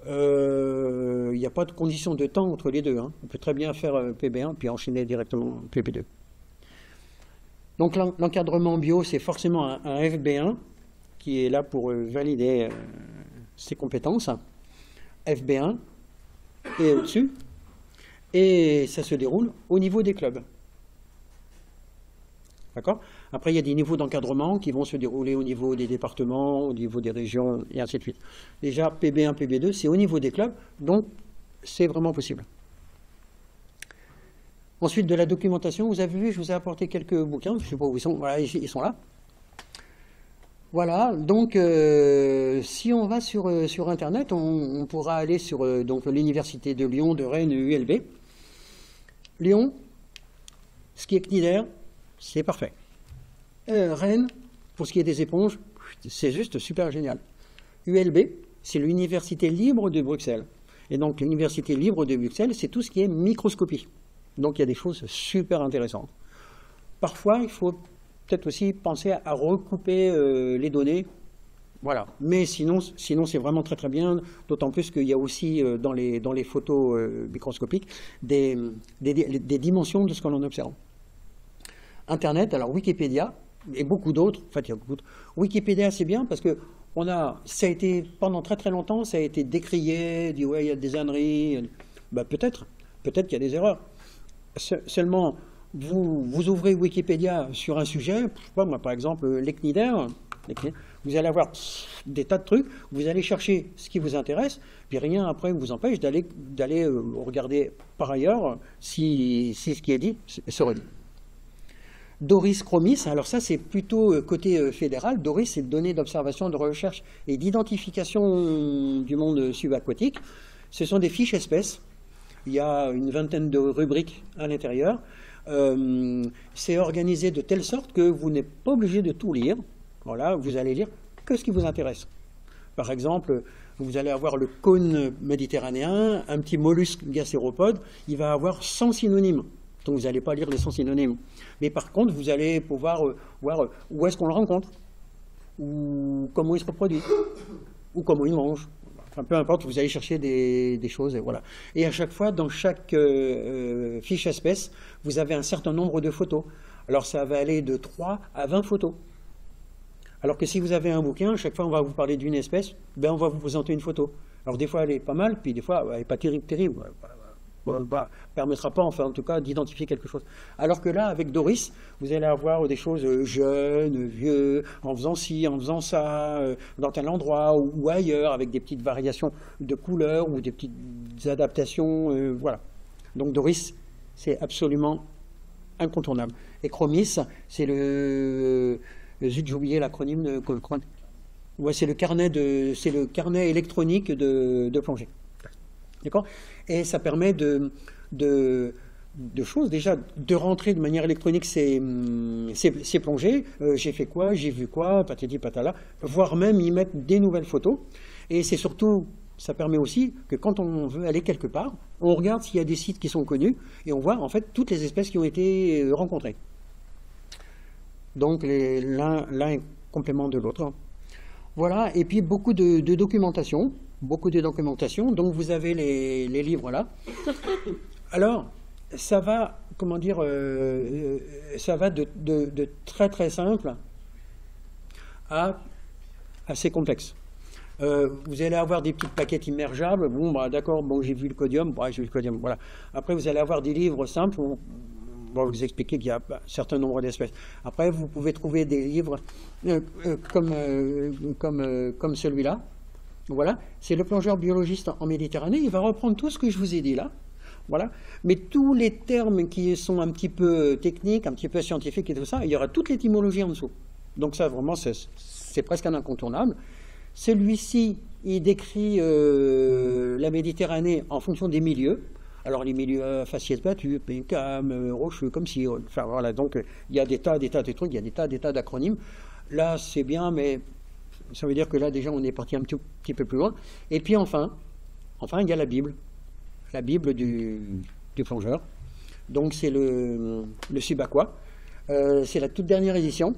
Il n'y a pas de condition de temps entre les deux. Hein. On peut très bien faire PB1 puis enchaîner directement PB2. Donc l'encadrement bio, c'est forcément un FB1 qui est là pour valider ses compétences. FB1 et au-dessus. Et ça se déroule au niveau des clubs. D'accord? Après, il y a des niveaux d'encadrement qui vont se dérouler au niveau des départements, au niveau des régions, et ainsi de suite. Déjà, PB1, PB2, c'est au niveau des clubs, donc c'est vraiment possible. Ensuite, de la documentation, vous avez vu, je vous ai apporté quelques bouquins, je ne sais pas où ils sont, voilà, ils sont là. Voilà, donc si on va sur Internet, on pourra aller sur donc l'Université de Lyon, de Rennes, ULB. Lyon, ce qui est cnidaire, c'est parfait. Rennes, pour ce qui est des éponges, c'est juste super génial. ULB, c'est l'Université libre de Bruxelles. Et donc l'Université libre de Bruxelles, c'est tout ce qui est microscopie. Donc il y a des choses super intéressantes. Parfois, il faut peut-être aussi penser à recouper les données. Voilà. Mais sinon c'est vraiment très très bien, d'autant plus qu'il y a aussi dans les photos microscopiques des dimensions de ce que l'on observe. Internet, alors Wikipédia, et beaucoup d'autres, en fait il y a beaucoup d'autres. Wikipédia c'est bien parce que ça a été, pendant très très longtemps, ça a été décrié, dit ouais il y a des âneries, bah, peut-être qu'il y a des erreurs. Seulement, vous ouvrez Wikipédia sur un sujet, je sais pas moi par exemple les cnidaires, vous allez avoir des tas de trucs, vous allez chercher ce qui vous intéresse, puis rien après ne vous empêche d'aller regarder par ailleurs si ce qui est dit se redit. Doris Chromis, alors ça c'est plutôt côté fédéral. Doris, c'est données d'observation, de recherche et d'identification du monde subaquatique. Ce sont des fiches espèces. Il y a une vingtaine de rubriques à l'intérieur. C'est organisé de telle sorte que vous n'êtes pas obligé de tout lire. Voilà, vous allez lire que ce qui vous intéresse. Par exemple, vous allez avoir le cône méditerranéen, un petit mollusque gacéropode, il va avoir 100 synonymes. Donc vous n'allez pas lire les 100 synonymes. Mais par contre, vous allez pouvoir voir où est-ce qu'on le rencontre, ou comment il se reproduit, ou comment il mange. Enfin, peu importe, vous allez chercher des choses. Et voilà. Et à chaque fois, dans chaque fiche espèce, vous avez un certain nombre de photos. Alors ça va aller de 3 à 20 photos. Alors que si vous avez un bouquin, chaque fois on va vous parler d'une espèce, ben on va vous présenter une photo. Alors des fois elle est pas mal, puis des fois elle n'est pas terrible. Permettra pas, enfin en tout cas, d'identifier quelque chose. Alors que là, avec Doris, vous allez avoir des choses jeunes, vieux, en faisant ci, en faisant ça, dans tel endroit ou ailleurs, avec des petites variations de couleurs ou des petites adaptations, voilà. Donc Doris, c'est absolument incontournable. Et Chromis, c'est le... Zut, j'ai oublié l'acronyme. Ouais, c'est le carnet électronique de plongée. D'accord? Et ça permet de choses. Déjà, de rentrer de manière électronique ces plongées. J'ai fait quoi? J'ai vu quoi? Patati patala. Voire même y mettre des nouvelles photos. Et c'est surtout, ça permet aussi que quand on veut aller quelque part, on regarde s'il y a des sites qui sont connus et on voit en fait toutes les espèces qui ont été rencontrées. Donc l'un est complément de l'autre. Voilà, et puis beaucoup de documentation. Donc vous avez les livres là. Alors, ça va, comment dire, ça va de très très simple à assez complexe. Vous allez avoir des petites plaquettes immergeables. Bon, bah, d'accord, bon, j'ai vu le codium. J'ai vu le codium, voilà. Après, vous allez avoir des livres simples. On va vous expliquer qu'il y a un certain nombre d'espèces. Après, vous pouvez trouver des livres comme celui-là. Voilà, c'est le plongeur biologiste en Méditerranée. Il va reprendre tout ce que je vous ai dit là. Voilà. Mais tous les termes qui sont un petit peu techniques, un petit peu scientifiques et tout ça, il y aura toute l'étymologie en dessous. Donc ça, vraiment, c'est presque un incontournable. Celui-ci, il décrit la Méditerranée en fonction des milieux. Alors les milieux faciès battus, pécam, rocheux, comme si, enfin voilà, donc il y a des tas de trucs, il y a des tas d'acronymes. Là c'est bien, mais ça veut dire que là déjà on est parti un petit peu plus loin. Et puis enfin il y a la Bible du plongeur. Donc c'est le Subaqua. C'est la toute dernière édition,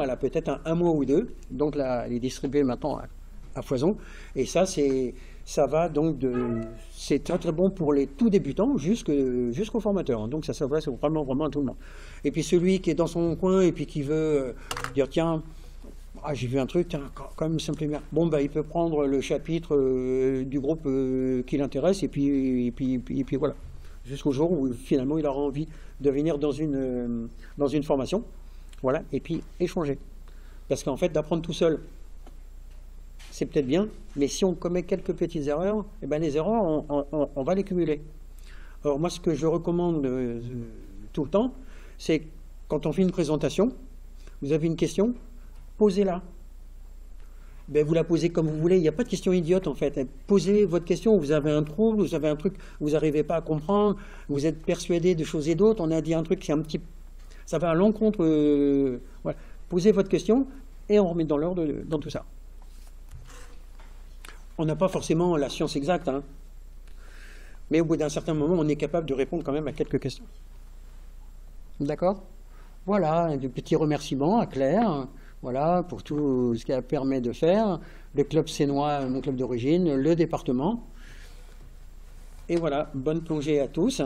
elle a peut-être un mois ou deux, donc là elle est distribuée maintenant à foison. Et ça va donc c'est très très bon pour les tout débutants jusqu'aux formateurs. Donc ça s'adresse vraiment à tout le monde. Et puis celui qui est dans son coin et puis qui veut dire tiens, j'ai vu un truc, tiens, quand même simplement. Bon bah il peut prendre le chapitre du groupe qui l'intéresse et puis voilà. Jusqu'au jour où finalement il aura envie de venir dans une formation. Voilà, et puis échanger. Parce qu'en fait d'apprendre tout seul, c'est peut-être bien, mais si on commet quelques petites erreurs, eh ben les erreurs, on va les cumuler. Alors moi, ce que je recommande tout le temps, c'est quand on fait une présentation, vous avez une question, posez-la. Ben, vous la posez comme vous voulez, il n'y a pas de question idiote en fait. Posez votre question, vous avez un trouble, vous avez un truc, vous n'arrivez pas à comprendre, vous êtes persuadé de choses et d'autres, on a dit un truc qui est un petit... Ça va à l'encontre... voilà. Posez votre question et on remet dans l'ordre dans tout ça. On n'a pas forcément la science exacte, hein. Mais au bout d'un certain moment, on est capable de répondre quand même à quelques questions. D'accord? Voilà, de petits remerciements à Claire, voilà, pour tout ce qu'elle permet de faire, le club sénois, mon club d'origine, le département. Et voilà, bonne plongée à tous.